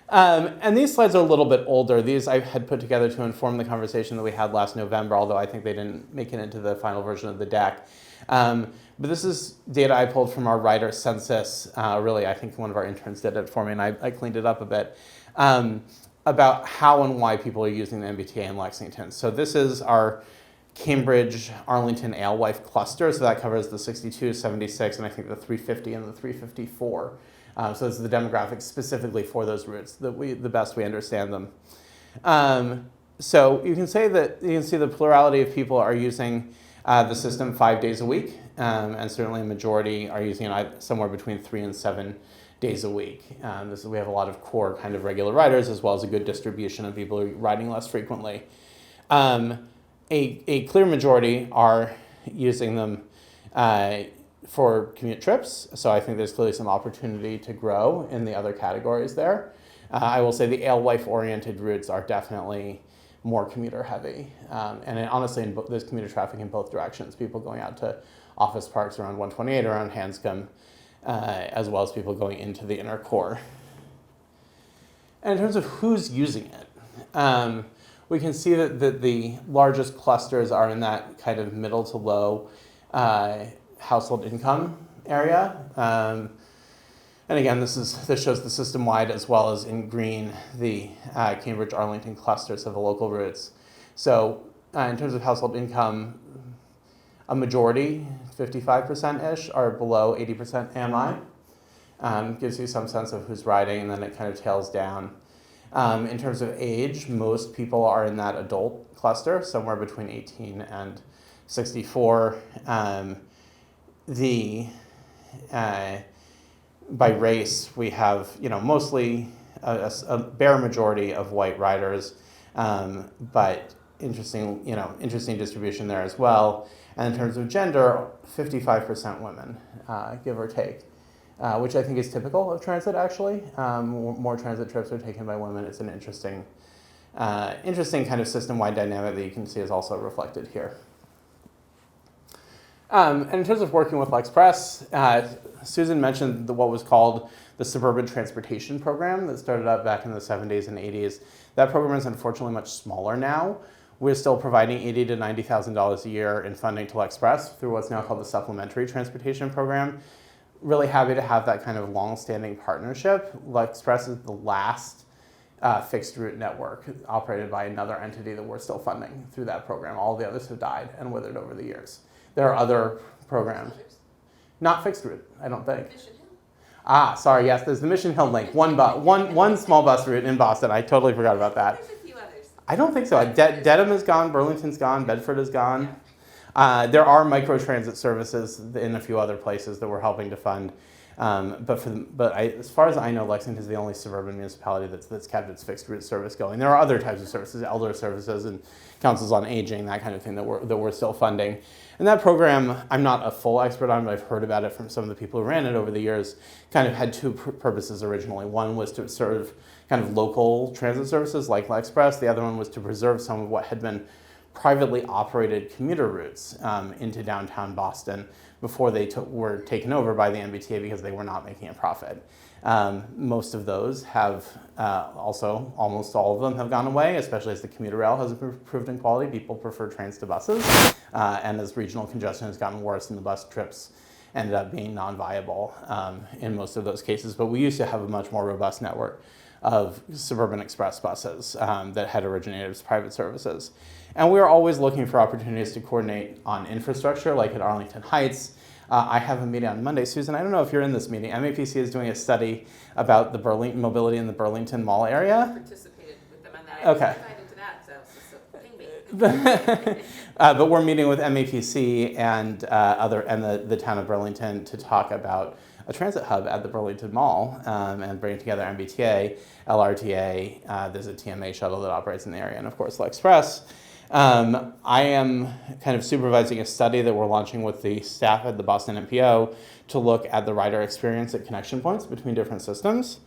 And these slides are a little bit older. These I had put together to inform the conversation that we had last November, although I think they didn't make it into the final version of the deck. But this is data I pulled from our rider census. Really, I think one of our interns did it for me, and I cleaned it up a bit, about how and why people are using the MBTA in Lexington. So this is our Cambridge, Arlington, Alewife cluster. So that covers the 62, 76, and I think the 350 and the 354. So this is the demographics specifically for those routes, the best we understand them. So you can see the plurality of people are using the system 5 days a week, and certainly a majority are using it somewhere between 3 and 7 days a week. We have a lot of core kind of regular riders, as well as a good distribution of people who are riding less frequently. A clear majority are using them for commute trips. So I think there's clearly some opportunity to grow in the other categories there. I will say the alewife-oriented routes are definitely more commuter heavy. Honestly, there's commuter traffic in both directions. People going out to office parks around 128 around Hanscom, as well as people going into the inner core. And in terms of who's using it, we can see that the largest clusters are in that kind of middle to low household income area. And again, this shows the system-wide as well as in green, the Cambridge-Arlington clusters of the local routes. So in terms of household income, a majority, 55%-ish, are below 80% AMI. Gives you some sense of who's riding, and then it kind of tails down. In terms of age, most people are in that adult cluster, somewhere between 18 and 64. By race, we have mostly a bare majority of white riders, but interesting distribution there as well. And in terms of gender, 55% women, give or take, which I think is typical of transit. Actually, more transit trips are taken by women. It's an interesting kind of system-wide dynamic that you can see is also reflected here. And in terms of working with LexPress, Susan mentioned what was called the Suburban Transportation Program that started up back in the 70s and 80s. That program is unfortunately much smaller now. We're still providing $80,000 to $90,000 a year in funding to LexPress through what's now called the Supplementary Transportation Program. Really happy to have that kind of long-standing partnership. LexPress is the last fixed route network operated by another entity that we're still funding through that program. All the others have died and withered over the years. There are other programs. Not fixed route, I don't think. Mission Hill. Sorry, yes, there's the Mission Hill link. One small bus route in Boston. I totally forgot about that. There's a few others. I don't think so. Dedham is gone, Burlington's gone, Bedford is gone. There are microtransit services in a few other places that we're helping to fund. As far as I know, Lexington is the only suburban municipality that's kept its fixed route service going. There are other types of services, elder services and councils on aging, that kind of thing that we're still funding. And that program, I'm not a full expert on, but I've heard about it from some of the people who ran it over the years. Kind of had two purposes originally. One was to serve kind of local transit services like LexPress. The other one was to preserve some of what had been privately operated commuter routes into downtown Boston before they were taken over by the MBTA because they were not making a profit. Most of those have almost all of them have gone away, especially as the commuter rail has improved in quality. People prefer trains to buses, and as regional congestion has gotten worse and the bus trips ended up being non-viable in most of those cases. But we used to have a much more robust network of suburban express buses that had originated as private services. And we are always looking for opportunities to coordinate on infrastructure, like at Arlington Heights. I have a meeting on Monday. Susan, I don't know if you're in this meeting. MAPC is doing a study about the mobility in the Burlington Mall area. I participated with them on that. I was invited to that, so ping me. But we're meeting with MAPC and the town of Burlington to talk about a transit hub at the Burlington Mall and bring together MBTA, LRTA. There's a TMA shuttle that operates in the area, and of course LexPress. I am kind of supervising a study that we're launching with the staff at the Boston MPO to look at the rider experience at connection points between different systems.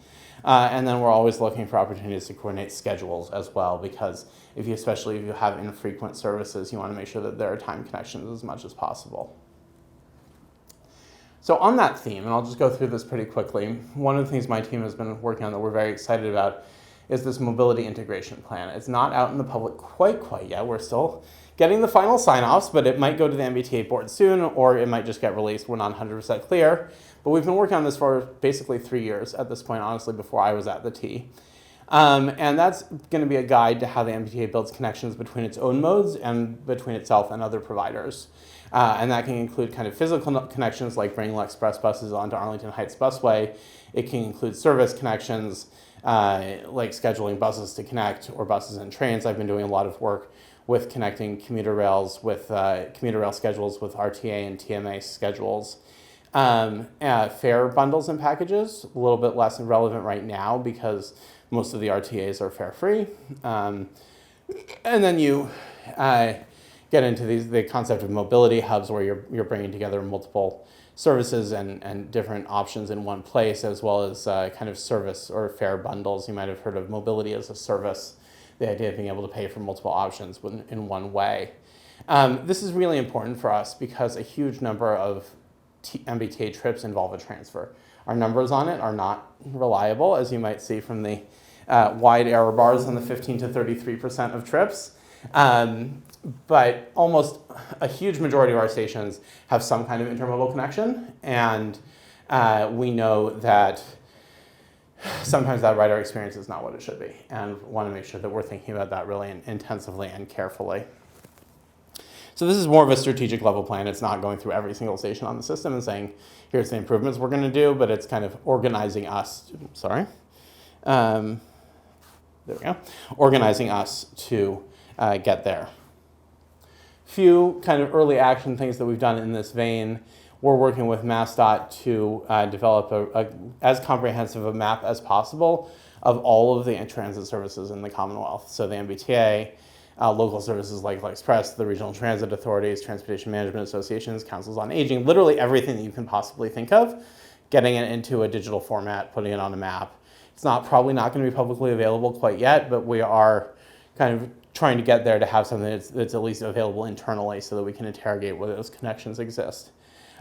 And then we're always looking for opportunities to coordinate schedules as well, because especially if you have infrequent services, you want to make sure that there are time connections as much as possible. So on that theme, and I'll just go through this pretty quickly, one of the things my team has been working on that we're very excited about is this mobility integration plan. It's not out in the public quite yet. We're still getting the final sign-offs, but it might go to the MBTA board soon, or it might just get released. We're not 100% clear. But we've been working on this for basically 3 years at this point, honestly, before I was at the T. And that's going to be a guide to how the MBTA builds connections between its own modes and between itself and other providers. And that can include kind of physical connections like bringing LexPress buses onto Arlington Heights Busway. It can include service connections, like scheduling buses to connect or buses and trains. I've been doing a lot of work with connecting commuter rails with commuter rail schedules with RTA and TMA schedules. Fare bundles and packages, a little bit less relevant right now because most of the RTAs are fare free. And then you get into the concept of mobility hubs where you're bringing together multiple services and different options in one place, as well as kind of service or fare bundles. You might have heard of mobility as a service, the idea of being able to pay for multiple options in one way. This is really important for us because a huge number of MBTA trips involve a transfer. Our numbers on it are not reliable, as you might see from the wide error bars on the 15 to 33% of trips. But almost a huge majority of our stations have some kind of intermodal connection, and we know that sometimes that rider experience is not what it should be, and want to make sure that we're thinking about that really intensively and carefully. So this is more of a strategic level plan. It's not going through every single station on the system and saying, here's the improvements we're going to do, but it's kind of organizing us, there we go, organizing us to get there. Few kind of early action things that we've done in this vein. We're working with MassDOT to develop as comprehensive a map as possible of all of the transit services in the Commonwealth. So the MBTA, local services like LexPress, the regional transit authorities, transportation management associations, councils on aging, literally everything that you can possibly think of, getting it into a digital format, putting it on a map. It's probably not going to be publicly available quite yet, but we are kind of trying to get there to have something that's at least available internally so that we can interrogate whether those connections exist.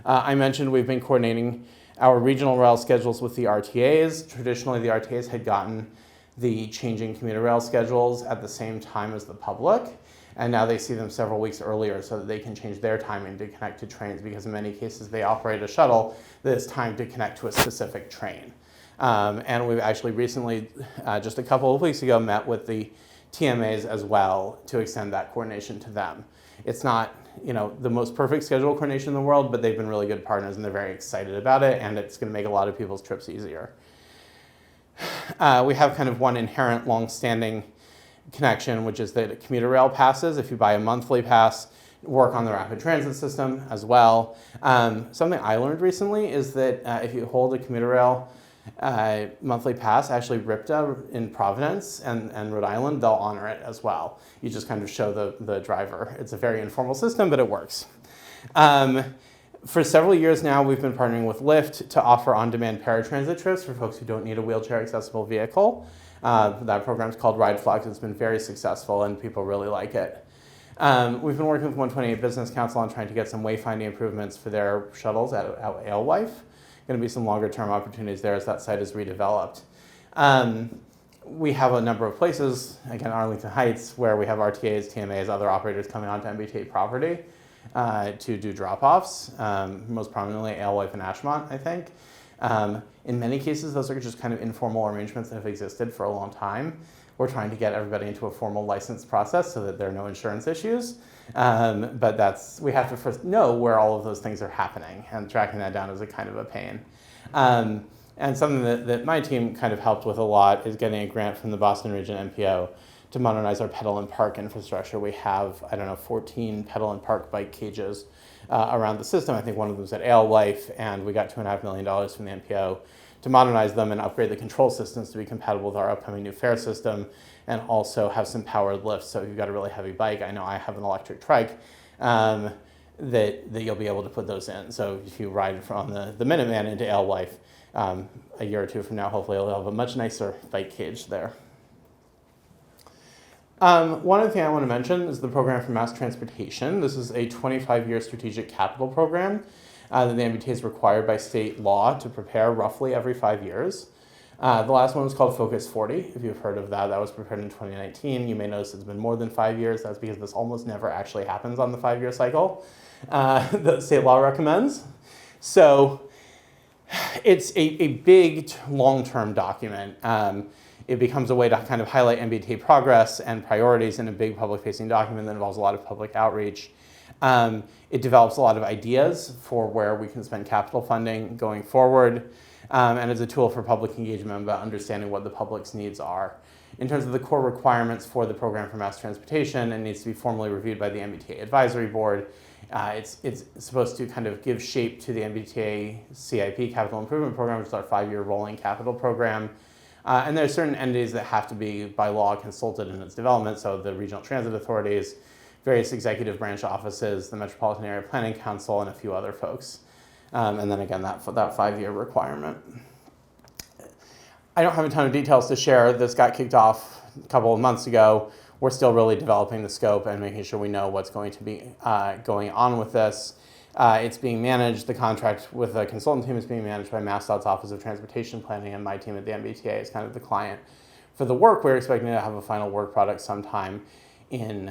I mentioned we've been coordinating our regional rail schedules with the RTAs. Traditionally, the RTAs had gotten the changing commuter rail schedules at the same time as the public, and now they see them several weeks earlier so that they can change their timing to connect to trains, because in many cases they operate a shuttle that is timed to connect to a specific train. And we've actually recently, just a couple of weeks ago, met with the TMAs as well to extend that coordination to them. It's not, the most perfect schedule coordination in the world, but they've been really good partners and they're very excited about it, and it's going to make a lot of people's trips easier. We have kind of one inherent long-standing connection, which is that commuter rail passes, if you buy a monthly pass, work on the rapid transit system as well. Something I learned recently is that if you hold a commuter rail monthly pass, actually RIPTA in Providence and Rhode Island, they'll honor it as well. You just kind of show the driver. It's a very informal system, but it works. For several years now, we've been partnering with Lyft to offer on-demand paratransit trips for folks who don't need a wheelchair-accessible vehicle. That program's called RideFlex. It's been very successful, and people really like it. We've been working with 128 Business Council on trying to get some wayfinding improvements for their shuttles at Alewife. Going to be some longer-term opportunities there as that site is redeveloped. We have a number of places, again, Arlington Heights, where we have RTAs, TMAs, other operators coming onto MBTA property to do drop-offs, most prominently Alewife and Ashmont, I think. In many cases, those are just kind of informal arrangements that have existed for a long time. We're trying to get everybody into a formal license process so that there are no insurance issues. But we have to first know where all of those things are happening, and tracking that down is a kind of a pain. And something that my team kind of helped with a lot is getting a grant from the Boston Region MPO to modernize our pedal and park infrastructure. We have, 14 pedal and park bike cages around the system. I think one of them is at Alewife, and we got $2.5 million from the MPO to modernize them and upgrade the control systems to be compatible with our upcoming new fare system, and also have some powered lifts. So if you've got a really heavy bike, I know I have an electric trike, that you'll be able to put those in. So if you ride from the Minuteman into Alewife, a year or two from now, hopefully you'll have a much nicer bike cage there. One other thing I want to mention is the program for mass transportation. This is a 25-year strategic capital program that the MBTA is required by state law to prepare roughly every 5 years. The last one was called Focus 40, if you've heard of that. That was prepared in 2019. You may notice it's been more than 5 years. That's because this almost never actually happens on the 5-year cycle that state law recommends. So it's a big long-term document. It becomes a way to kind of highlight MBTA progress and priorities in a big public-facing document that involves a lot of public outreach. It develops a lot of ideas for where we can spend capital funding going forward, and is a tool for public engagement about understanding what the public's needs are. In terms of the core requirements for the program for mass transportation, it needs to be formally reviewed by the MBTA Advisory Board. It's supposed to kind of give shape to the MBTA CIP, Capital Improvement Program, which is our 5-year rolling capital program. And there are certain entities that have to be, by law, consulted in its development, so the regional transit authorities, various executive branch offices, the Metropolitan Area Planning Council, and a few other folks. And then again, that 5-year requirement. I don't have a ton of details to share. This got kicked off a couple of months ago. We're still really developing the scope and making sure we know what's going to be going on with this. It's being managed, the contract with the consultant team is being managed by MassDOT's Office of Transportation Planning, and my team at the MBTA is kind of the client for the work. We're expecting to have a final work product sometime in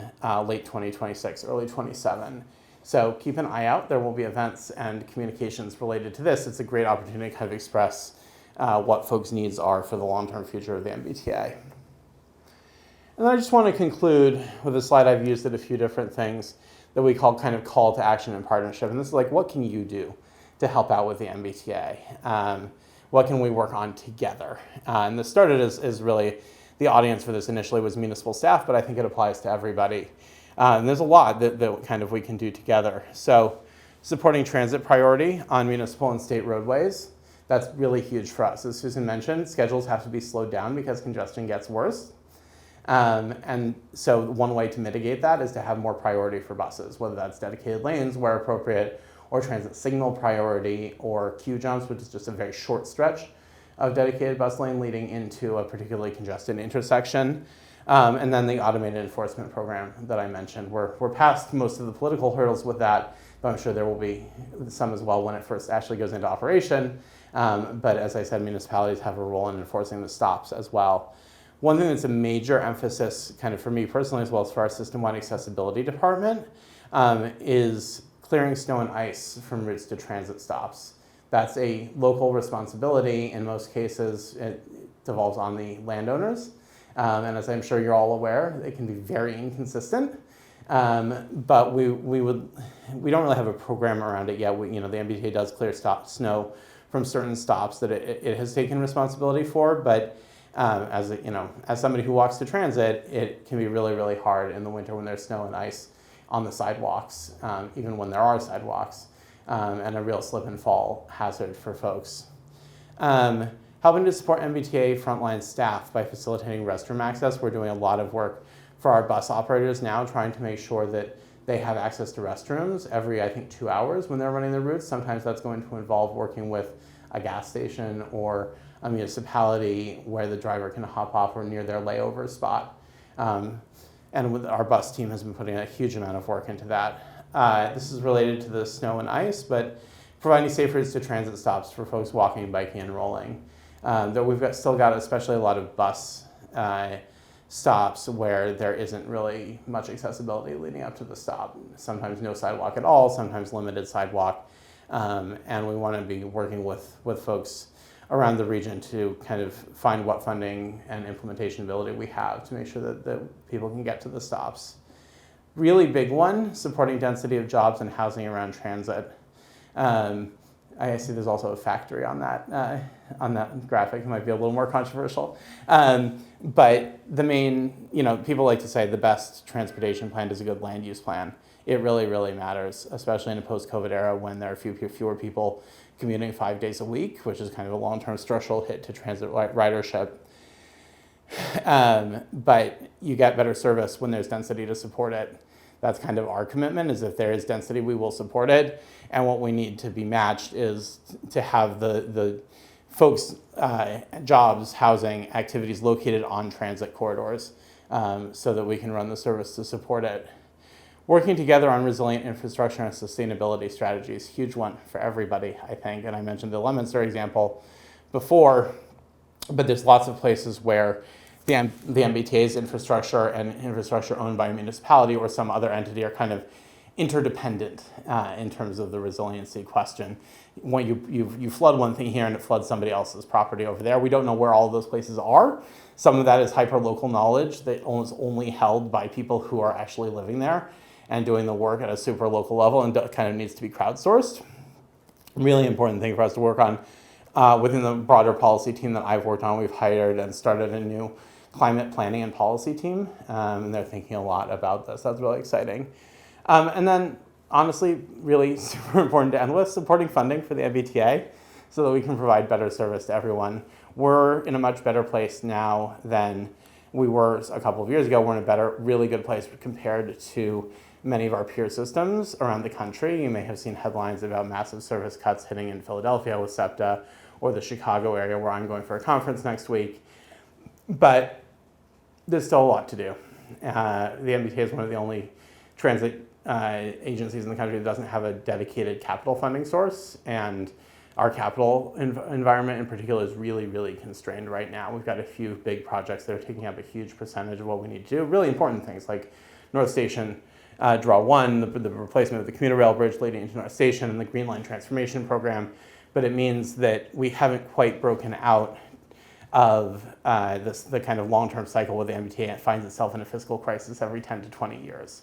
late 2026, early 27. So keep an eye out. There will be events and communications related to this. It's a great opportunity to kind of express what folks' needs are for the long-term future of the MBTA. And then I just want to conclude with a slide I've used at a few different things that we call kind of call to action and partnership. And this is like, what can you do to help out with the MBTA? What can we work on together? And this started as really, the audience for this initially was municipal staff, but I think it applies to everybody. And there's a lot that kind of we can do together. So supporting transit priority on municipal and state roadways, that's really huge for us. As Susan mentioned, schedules have to be slowed down because congestion gets worse. And so one way to mitigate that is to have more priority for buses, whether that's dedicated lanes where appropriate, or transit signal priority, or queue jumps, which is just a very short stretch of dedicated bus lane leading into a particularly congested intersection. And then the automated enforcement program that I mentioned. We're past most of the political hurdles with that, but I'm sure there will be some as well when it first actually goes into operation. But as I said, municipalities have a role in enforcing the stops as well. One thing that's a major emphasis kind of for me personally, as well as for our system-wide accessibility department, is clearing snow and ice from routes to transit stops. That's a local responsibility. In most cases, it devolves on the landowners. And as I'm sure you're all aware, it can be very inconsistent. But we don't really have a program around it yet. The MBTA does clear snow from certain stops that it has taken responsibility for, but as somebody who walks to transit, it can be really, really hard in the winter when there's snow and ice on the sidewalks, even when there are sidewalks, and a real slip and fall hazard for folks. Helping to support MBTA frontline staff by facilitating restroom access. We're doing a lot of work for our bus operators now, trying to make sure that they have access to restrooms every, I think, 2 hours when they're running their routes. Sometimes that's going to involve working with a gas station or a municipality where the driver can hop off or near their layover spot. And our bus team has been putting a huge amount of work into that. This is related to the snow and ice, but providing safe routes to transit stops for folks walking, biking, and rolling. Though we've still got especially a lot of bus stops where there isn't really much accessibility leading up to the stop. Sometimes no sidewalk at all, sometimes limited sidewalk. And we want to be working with folks around the region to kind of find what funding and implementation ability we have to make sure that people can get to the stops. Really big one, supporting density of jobs and housing around transit. I see there's also a factory on that graphic. It might be a little more controversial. But the main, people like to say the best transportation plan is a good land use plan. It really, really matters, especially in a post-COVID era when there are fewer people commuting 5 days a week, which is kind of a long-term structural hit to transit ridership. But you get better service when there's density to support it. That's kind of our commitment, is if there is density, we will support it. And what we need to be matched is to have the folks' jobs, housing, activities located on transit corridors so that we can run the service to support it. Working together on resilient infrastructure and sustainability strategies, huge one for everybody, I think. And I mentioned the Leominster example before, but there's lots of places where the MBTA's infrastructure and infrastructure owned by a municipality or some other entity are kind of interdependent in terms of the resiliency question. When you flood one thing here and it floods somebody else's property over there, we don't know where all of those places are. Some of that is hyper-local knowledge that is only held by people who are actually living there and doing the work at a super local level, and kind of needs to be crowdsourced. Really important thing for us to work on. Within the broader policy team that I've worked on, we've hired and started a new climate planning and policy team, and they're thinking a lot about this. That's really exciting. And then, honestly, really super important to end with, supporting funding for the MBTA so that we can provide better service to everyone. We're in a much better place now than we were a couple of years ago. We're in a really good place compared to many of our peer systems around the country. You may have seen headlines about massive service cuts hitting in Philadelphia with SEPTA, or the Chicago area where I'm going for a conference next week. But there's still a lot to do. The MBTA is one of the only transit agencies in the country that doesn't have a dedicated capital funding source, and our capital environment in particular is really, really constrained right now. We've got a few big projects that are taking up a huge percentage of what we need to do. Really important things like North Station Draw 1, the replacement of the commuter rail bridge leading into North Station, and the Green Line Transformation Program. But it means that we haven't quite broken out of the kind of long-term cycle where the MBTA finds itself in a fiscal crisis every 10 to 20 years.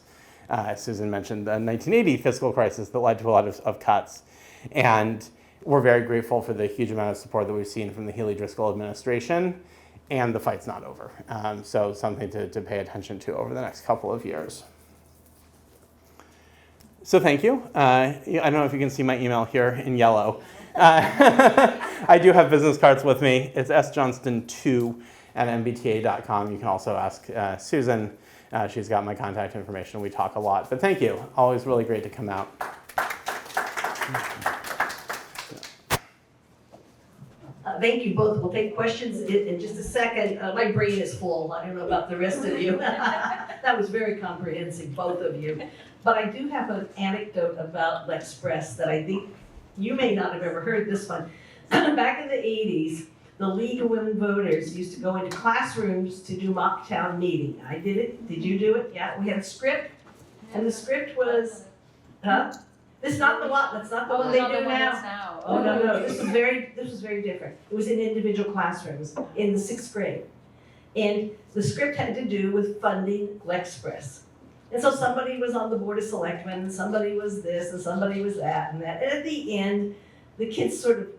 Susan mentioned the 1980 fiscal crisis that led to a lot of cuts. And we're very grateful for the huge amount of support that we've seen from the Healy-Driscoll administration, and the fight's not over. So something to pay attention to over the next couple of years. So thank you. I don't know if you can see my email here in yellow. I do have business cards with me. It's sjohnston2@mbta.com. You can also ask Susan. She's got my contact information. We talk a lot. But thank you. Always really great to come out. Thank you both. We'll take questions in just a second. My brain is full. I don't know about the rest of you. That was very comprehensive, both of you. But I do have an anecdote about LexPress that I think you may not have ever heard this one. Back in the 80s, the League of Women Voters used to go into classrooms to do mock town meeting. I did it. Did you do it? Yeah, we had a script. And the script was, this is not the one, that's not the one they do now. Oh, no, this was very different. It was in individual classrooms in the 6th grade. And the script had to do with funding LexPress. And so somebody was on the Board of Selectmen, and somebody was this, and somebody was that, and that. And at the end, the kids sort of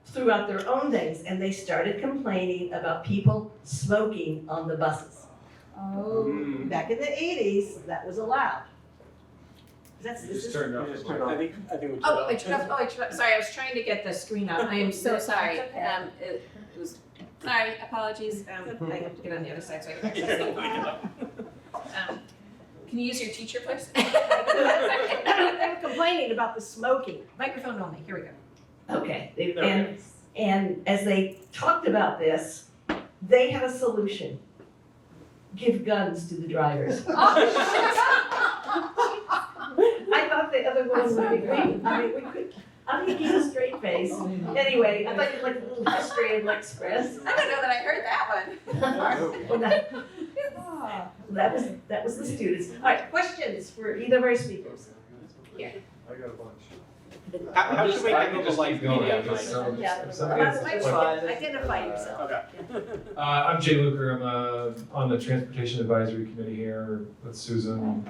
threw out their own things, and they started complaining about people smoking on the buses. Oh. Back in the 80s, that was allowed. Turned off. I think we Oh, I turned off. Sorry, I was trying to get the screen up. I am so sorry. It was, sorry, apologies. I have to get on the other side so I can access the can you use your teacher voice? They were complaining about the smoking. Microphone only, here we go. Okay, and as they talked about this, they had a solution. Give guns to the drivers. I thought the other ones would be great. I mean, we could, I'm gonna keep a straight face. Anyway, I thought you'd like a little history of LexPress. I don't know that I heard that one. Well, that was the students. All right, questions for either of our speakers? I got a bunch. How should we handle the keep going. LexMedia? Identify yourself. Okay. I'm Jay Luker. I'm on the Transportation Advisory Committee here with Susan,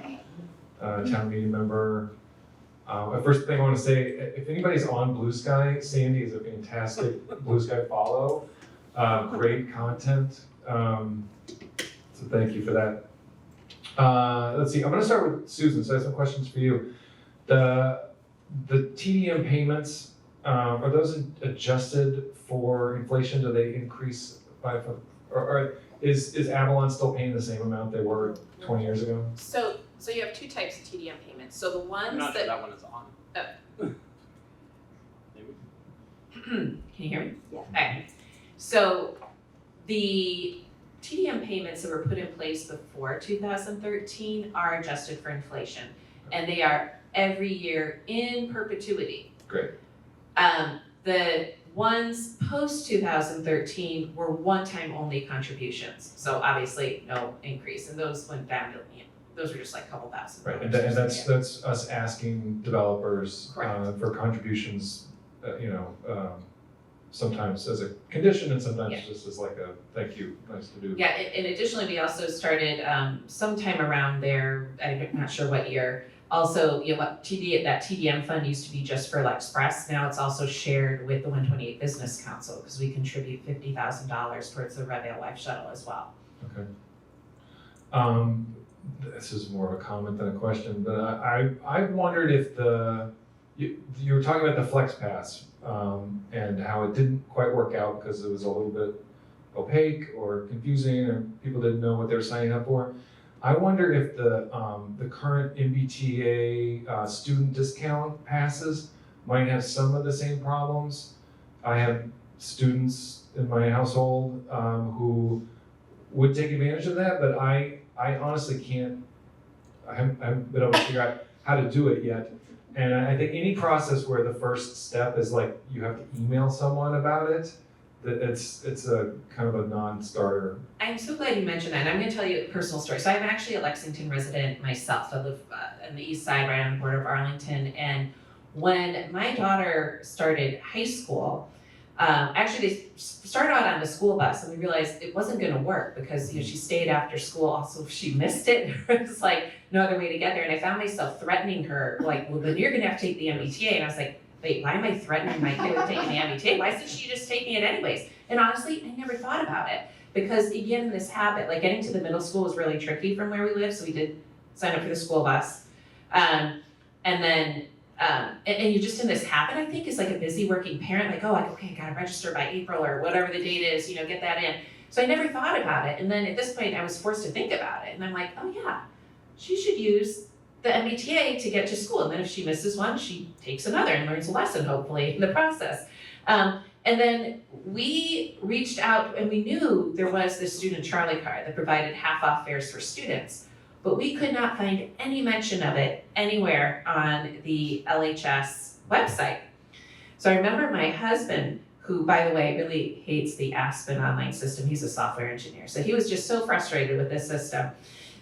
town meeting member. First thing I want to say, if anybody's on Blue Sky, Sandy is a fantastic Blue Sky follow. Great content. So thank you for that. Let's see, I'm going to start with Susan, so I have some questions for you. The TDM payments, are those adjusted for inflation? Do they increase by, or is Avalon still paying the same amount they were 20 years ago? So you have two types of TDM payments. So the ones I'm not that sure that one is on. Can you hear me? Yeah. Okay. So the TDM payments that were put in place before 2013 are adjusted for inflation, and they are every year in perpetuity. Great. The ones post 2013 were one-time only contributions, so obviously no increase, and those went down to, those were just like a couple thousand. Right, and that's us asking developers for contributions, sometimes as a condition and sometimes just as like a thank you, nice to do. Yeah, and additionally, we also started sometime around there, I'm not sure what year, also, that TDM fund used to be just for LexPress. Now it's also shared with the 128 Business Council because we contribute $50,000 towards the Red Veil Life Shuttle as well. Okay. This is more of a comment than a question, but I wondered if you were talking about the Flex Pass and how it didn't quite work out because it was a little bit opaque or confusing or people didn't know what they were signing up for. I wonder if the current MBTA student discount passes might have some of the same problems. I have students in my household who would take advantage of that, but I honestly can't, I haven't been able to figure out how to do it yet. And I think any process where the first step is like you have to email someone about it, that it's a kind of a non-starter. I'm so glad you mentioned that. And I'm going to tell you a personal story. So I'm actually a Lexington resident myself. I live on the east side, right on the border of Arlington. And when my daughter started high school, actually they started out on the school bus, and we realized it wasn't going to work because she stayed after school. Also, if she missed it, it was like no other way to get there. And I found myself threatening her, like, well, then you're going to have to take the MBTA. And I was like, wait, why am I threatening my kid with taking the MBTA? Why isn't she just taking it anyways? And honestly, I never thought about it because you get in this habit, like getting to the middle school was really tricky from where we live. So we did sign up for the school bus. And then, and you're just in this habit, I think, is like a busy working parent, like, oh, okay, I gotta register by April or whatever the date is, get that in. So I never thought about it. And then at this point, I was forced to think about it. And I'm like, oh yeah, she should use the MBTA to get to school. And then if she misses one, she takes another and learns a lesson, hopefully, in the process. And then we reached out and we knew there was this student Charlie card that provided half off fares for students, but we could not find any mention of it anywhere on the LHS website. So I remember my husband, who, by the way, really hates the Aspen online system. He's a software engineer. So he was just so frustrated with this system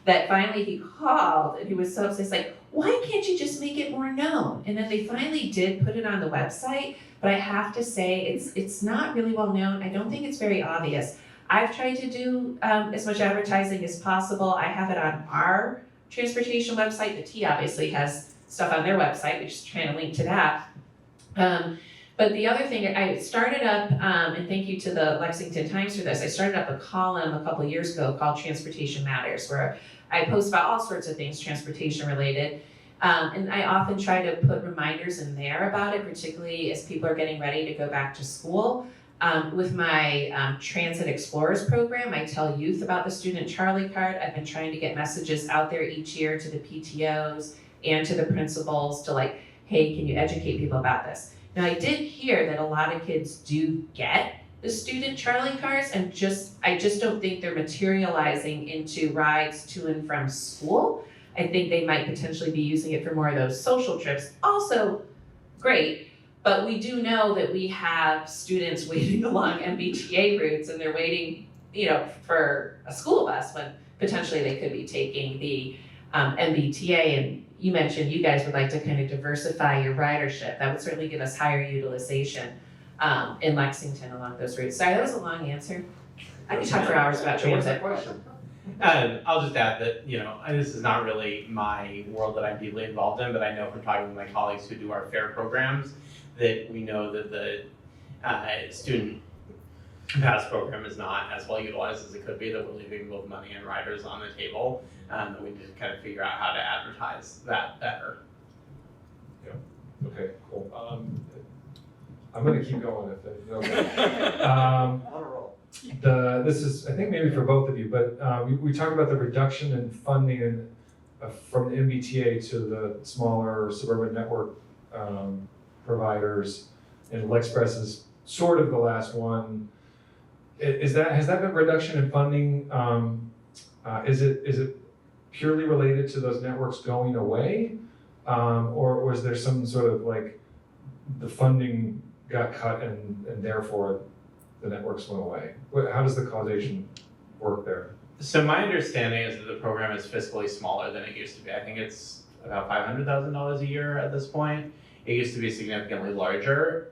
that finally he called and he was so upset. He's like, why can't you just make it more known? And then they finally did put it on the website, but I have to say it's not really well known. I don't think it's very obvious. I've tried to do as much advertising as possible. I have it on our transportation website. The T obviously has stuff on their website, which is trying to link to that. But the other thing, I started up, and thank you to the Lexington Times for this, I started up a column a couple of years ago called Transportation Matters, where I post about all sorts of things transportation related. And I often try to put reminders in there about it, particularly as people are getting ready to go back to school. With my Transit Explorers program, I tell youth about the Student Charlie card. I've been trying to get messages out there each year to the PTOs and to the principals to like, hey, can you educate people about this? Now, I did hear that a lot of kids do get the Student Charlie cards, and I just don't think they're materializing into rides to and from school. I think they might potentially be using it for more of those social trips. Also, great, but we do know that we have students waiting along MBTA routes, and they're waiting, for a school bus when potentially they could be taking the MBTA. And you mentioned you guys would like to kind of diversify your ridership. That would certainly give us higher utilization in Lexington along those routes. Sorry, that was a long answer. I could talk for hours about transit. Question. I'll just add that, this is not really my world that I'm deeply involved in, but I know from talking with my colleagues who do our fare programs that we know that the student pass program is not as well utilized as it could be, that we're leaving both money and riders on the table, that we need to kind of figure out how to advertise that better. Yeah, okay, cool. I'm gonna keep going if that, okay. This is, I think maybe for both of you, but we talked about the reduction in funding from the MBTA to the smaller suburban network providers, and LexPress is sort of the last one. Has that been reduction in funding? Is it purely related to those networks going away, or is there some sort of like the funding got cut and therefore the networks went away? How does the causation work there? So my understanding is that the program is fiscally smaller than it used to be. I think it's about $500,000 a year at this point. It used to be significantly larger.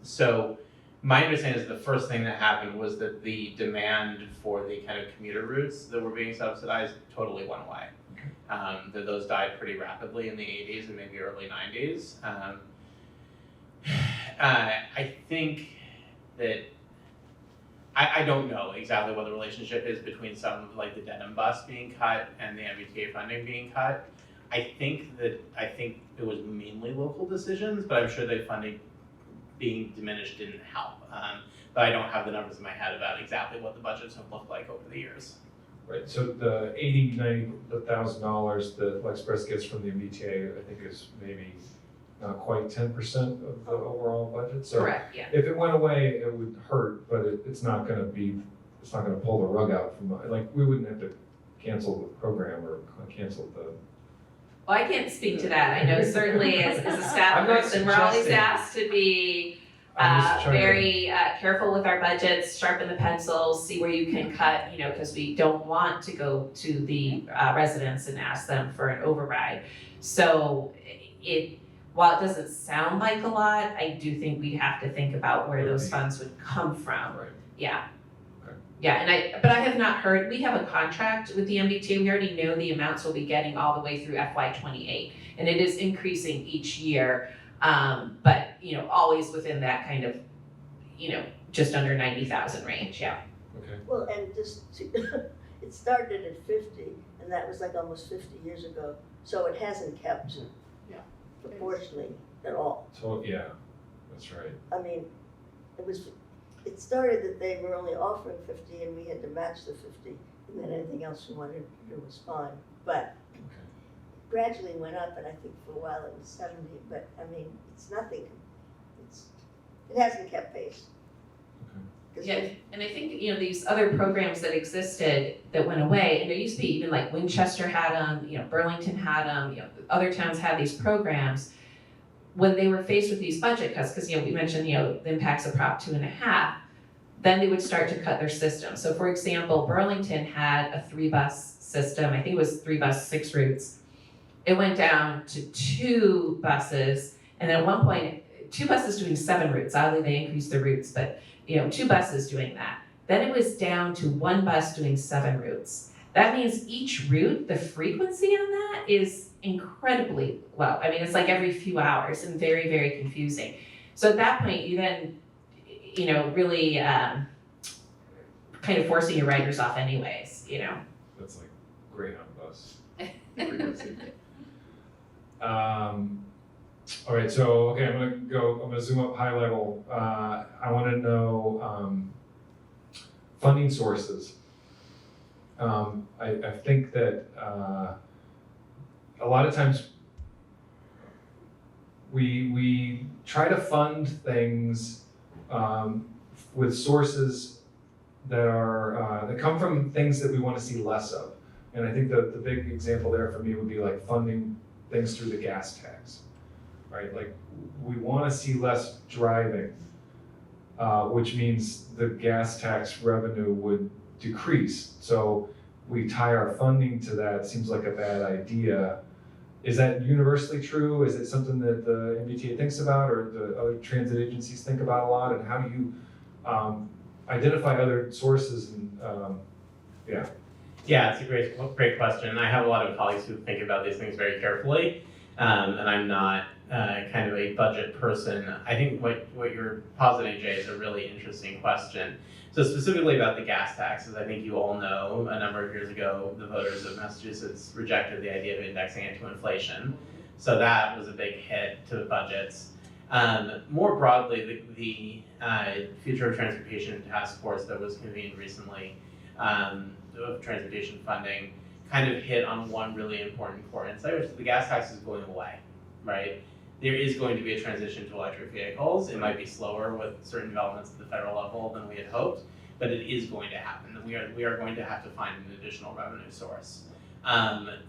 So my understanding is the first thing that happened was that the demand for the kind of commuter routes that were being subsidized totally went away. That those died pretty rapidly in the 80s and maybe early 90s. I think that I don't know exactly what the relationship is between some like the denim bus being cut and the MBTA funding being cut. I think it was mainly local decisions, but I'm sure the funding being diminished didn't help. But I don't have the numbers in my head about exactly what the budgets have looked like over the years. Right, so the $80,000, $90,000 that LexPress gets from the MBTA, I think is maybe not quite 10% of the overall budget. So Correct, yeah. if it went away, it would hurt, but it's not gonna pull the rug out from, like, we wouldn't have to cancel the program or cancel the. Well, I can't speak to that. I know certainly as a staff I'm not person, we're always suggesting- asked to be I'm just trying to- very careful with our budgets, sharpen the pencils, see where you can cut, because we don't want to go to the residents and ask them for an override. So while it doesn't sound like a lot, I do think we'd have to think about where those funds would come from. Right. Yeah. Okay. Yeah, but I have not heard, we have a contract with the MBTA, we already know the amounts we'll be getting all the way through FY28, and it is increasing each year, but, always within that kind of, just under 90,000 range, yeah. Okay. Well, and it started at 50, and that was like almost 50 years ago, so it hasn't kept proportionally at all. So, yeah, that's right. I mean, it started that they were only offering 50 and we had to match the 50, and then anything else we wanted to do was fine. But Okay. gradually went up, and I think for a while it was 70, but I mean, it's nothing, it hasn't kept pace. Okay. 'Cause Yeah, and I think, these other programs that existed that went away, and there used to be even like Winchester had them, Burlington had them, other towns had these programs. When they were faced with these budget cuts, because, we mentioned, the impacts of Prop 2.5, then they would start to cut their system. So for example, Burlington had a 3-bus system, I think it was 3 bus, 6 routes. It went down to 2 buses, and then at one point, 2 buses doing 7 routes. Oddly, they increased the routes, but 2 buses doing that. Then it was down to 1 bus doing 7 routes. That means each route, the frequency on that is incredibly low. I mean, it's like every few hours and very, very confusing. So at that point, you then, really kind of forcing your riders off anyways, That's like Greyhound bus frequency. All right, so, okay, I'm gonna zoom up high level. I wanna know, funding sources. I think that, a lot of times we try to fund things, with sources that come from things that we wanna see less of. And I think the big example there for me would be like funding things through the gas tax, right? Like, we wanna see less driving, which means the gas tax revenue would decrease. So we tie our funding to that, seems like a bad idea. Is that universally true? Is it something that the MBTA thinks about, or the other transit agencies think about a lot? And how do you identify other sources and, yeah. Yeah, it's a great question. I have a lot of colleagues who think about these things very carefully, and I'm not kind of a budget person. I think what you're positing, Jay, is a really interesting question. So specifically about the gas taxes, I think you all know a number of years ago, the voters of Massachusetts rejected the idea of indexing it to inflation. So that was a big hit to the budgets. More broadly, the Future of Transportation Task Force that was convened recently, of transportation funding, kind of hit on one really important core insight, which is the gas tax is going away, right? There is going to be a transition to electric vehicles. It might be slower with certain developments at the federal level than we had hoped, but it is going to happen. We are going to have to find an additional revenue source.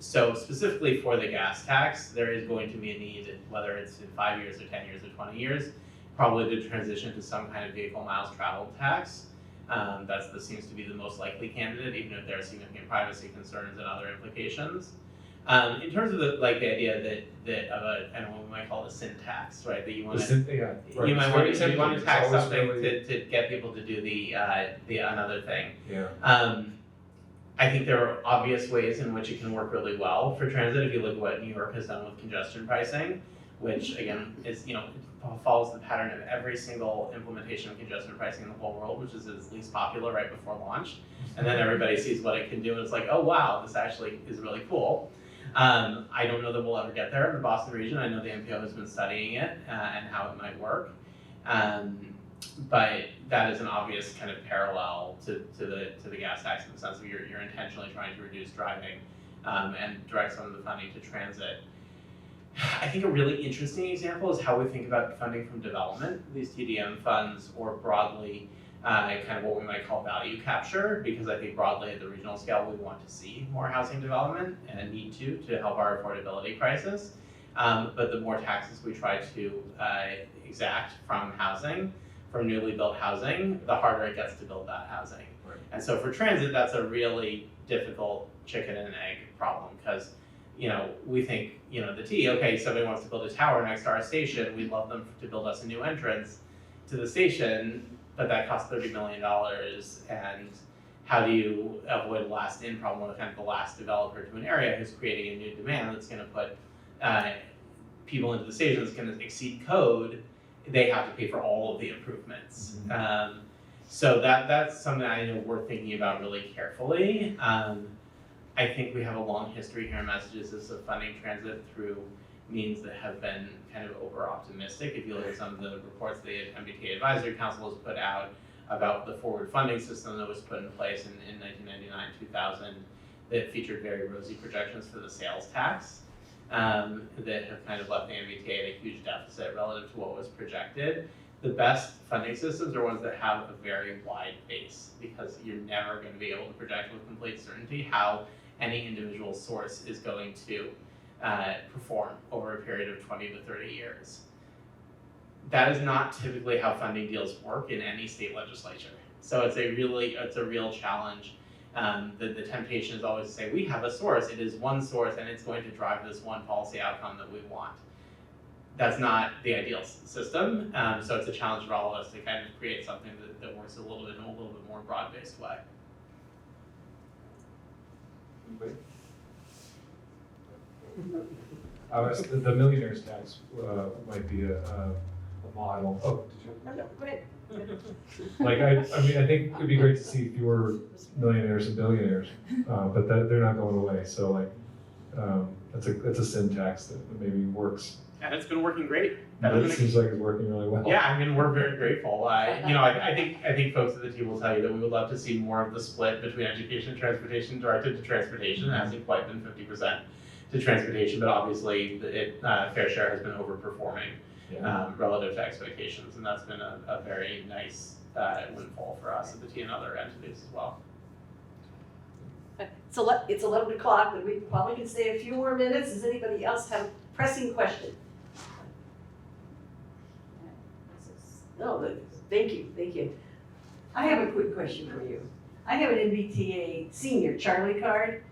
So specifically for the gas tax, there is going to be a need, whether it's in 5 years or 10 years or 20 years, probably to transition to some kind of vehicle miles traveled tax. That seems to be the most likely candidate, even if there are significant privacy concerns and other implications. In terms of the idea that of a, I don't know, what we might call it a sin tax, right? That you want to, Yeah, right. you might want to tax It's always something really- to get people to do the another thing. Yeah. I think there are obvious ways in which it can work really well for transit. If you look at what New York has done with congestion pricing, which again is, it follows the pattern of every single implementation of congestion pricing in the whole world, which is its least popular right before launch. And then everybody sees what it can do and it's like, oh wow, this actually is really cool. I don't know that we'll ever get there in the Boston region. I know the MPO has been studying it and how it might work. But that is an obvious kind of parallel to the gas tax in the sense of you're intentionally trying to reduce driving and direct some of the funding to transit. I think a really interesting example is how we think about funding from development, these TDM funds, or broadly kind of what we might call value capture, because I think broadly at the regional scale we want to see more housing development and need to help our affordability crisis. But the more taxes we try to exact from housing, from newly built housing, the harder it gets to build that housing. Right. And so for transit, that's a really difficult chicken and egg problem, because we think, okay, somebody wants to build a tower next to our station, we'd love them to build us a new entrance to the station, but that costs $30 million, and how do you avoid a last in problem with kind of the last developer to an area who's creating a new demand that's gonna put people into the station that's gonna exceed code, they have to pay for all of the improvements. Mm-hmm. So that's something I know we're thinking about really carefully. I think we have a long history here in Massachusetts of funding transit through means that have been kind of over-optimistic. If you look at some of the reports the MBTA Advisory Council has put out about the forward funding system that was put in place in 1999, 2000, that featured very rosy projections for the sales tax, that have kind of left the MBTA at a huge deficit relative to what was projected. The best funding systems are ones that have a very wide base, because you're never going to be able to project with complete certainty how any individual source is going to perform over a period of 20 to 30 years. That is not typically how funding deals work in any state legislature. So it's a real challenge. The temptation is always to say, we have a source, it is one source, and it's going to drive this one policy outcome that we want. That's not the ideal system, so it's a challenge for all of us to kind of create something that works in a little bit more broad-based way. The millionaire's tax might be a model. Oh, did you? No, go ahead. Like I think it'd be great to see fewer millionaires and billionaires, but they're not going away. So that's a sin tax that maybe works. And it's been working great. It seems like it's working really well. Yeah, I mean, we're very grateful. I think folks at the team will tell you that we would love to see more of the split between education and transportation directed to transportation. It hasn't quite been 50% to transportation, but obviously fair share has been overperforming relative to expectations, and that's been a very nice windfall for us at the T and other entities as well. It's 11 o'clock, but we probably can stay a few more minutes. Does anybody else have a pressing question? No, but thank you. I have a quick question for you. I have an MBTA senior Charlie card.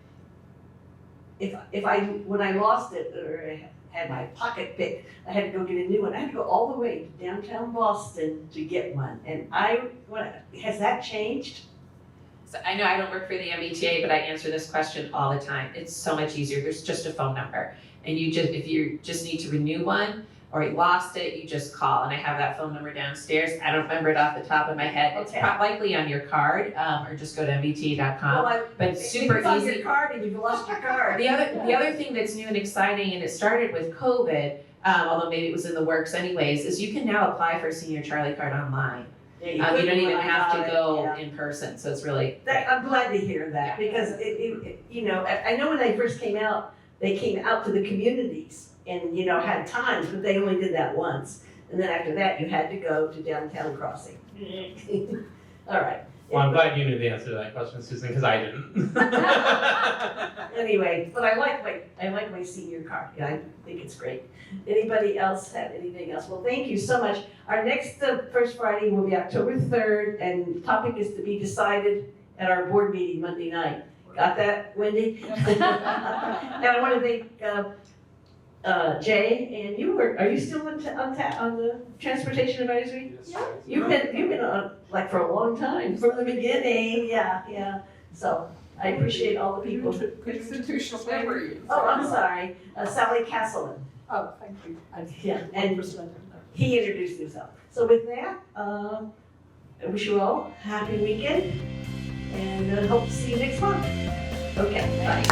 When I lost it or I had my pocket picked, I had to go get a new one. I had to go all the way to downtown Boston to get one. And has that changed? So I know I don't work for the MBTA, but I answer this question all the time. It's so much easier. There's just a phone number. And if you just need to renew one or you lost it, you just call. And I have that phone number downstairs. I don't remember it off the top of my head. It's likely on your card, or just go to mbta.com. But it's super it's on easy. Your card and you've lost your card. The other thing that's new and exciting, and it started with COVID, although maybe it was in the works anyways, is you can now apply for a senior Charlie card online. You don't even have to go in person, so it's really. I'm glad to hear that because I know when they first came out, they came out to the communities and had times, but they only did that once, and then after that you had to go to downtown crossing. All right. Well, I'm glad you knew the answer to that question, Susan, because I didn't. Anyway, but I like my senior card. Yeah, I think it's great. Anybody else have anything else? Well, thank you so much. Our next First Friday will be October 3rd, and the topic is to be decided at our board meeting Monday night. Got that, Wendy? And I want to thank Jay, and are you still on the Transportation Advisory? Yes. You've been on for a long time, from the beginning, yeah. So I appreciate all the people. Institutional memory. Oh, I'm sorry, Sally Castleman. Oh, thank you. Yeah, and he introduced himself. So with that, I wish you all a happy weekend, and hope to see you next month. Okay, bye.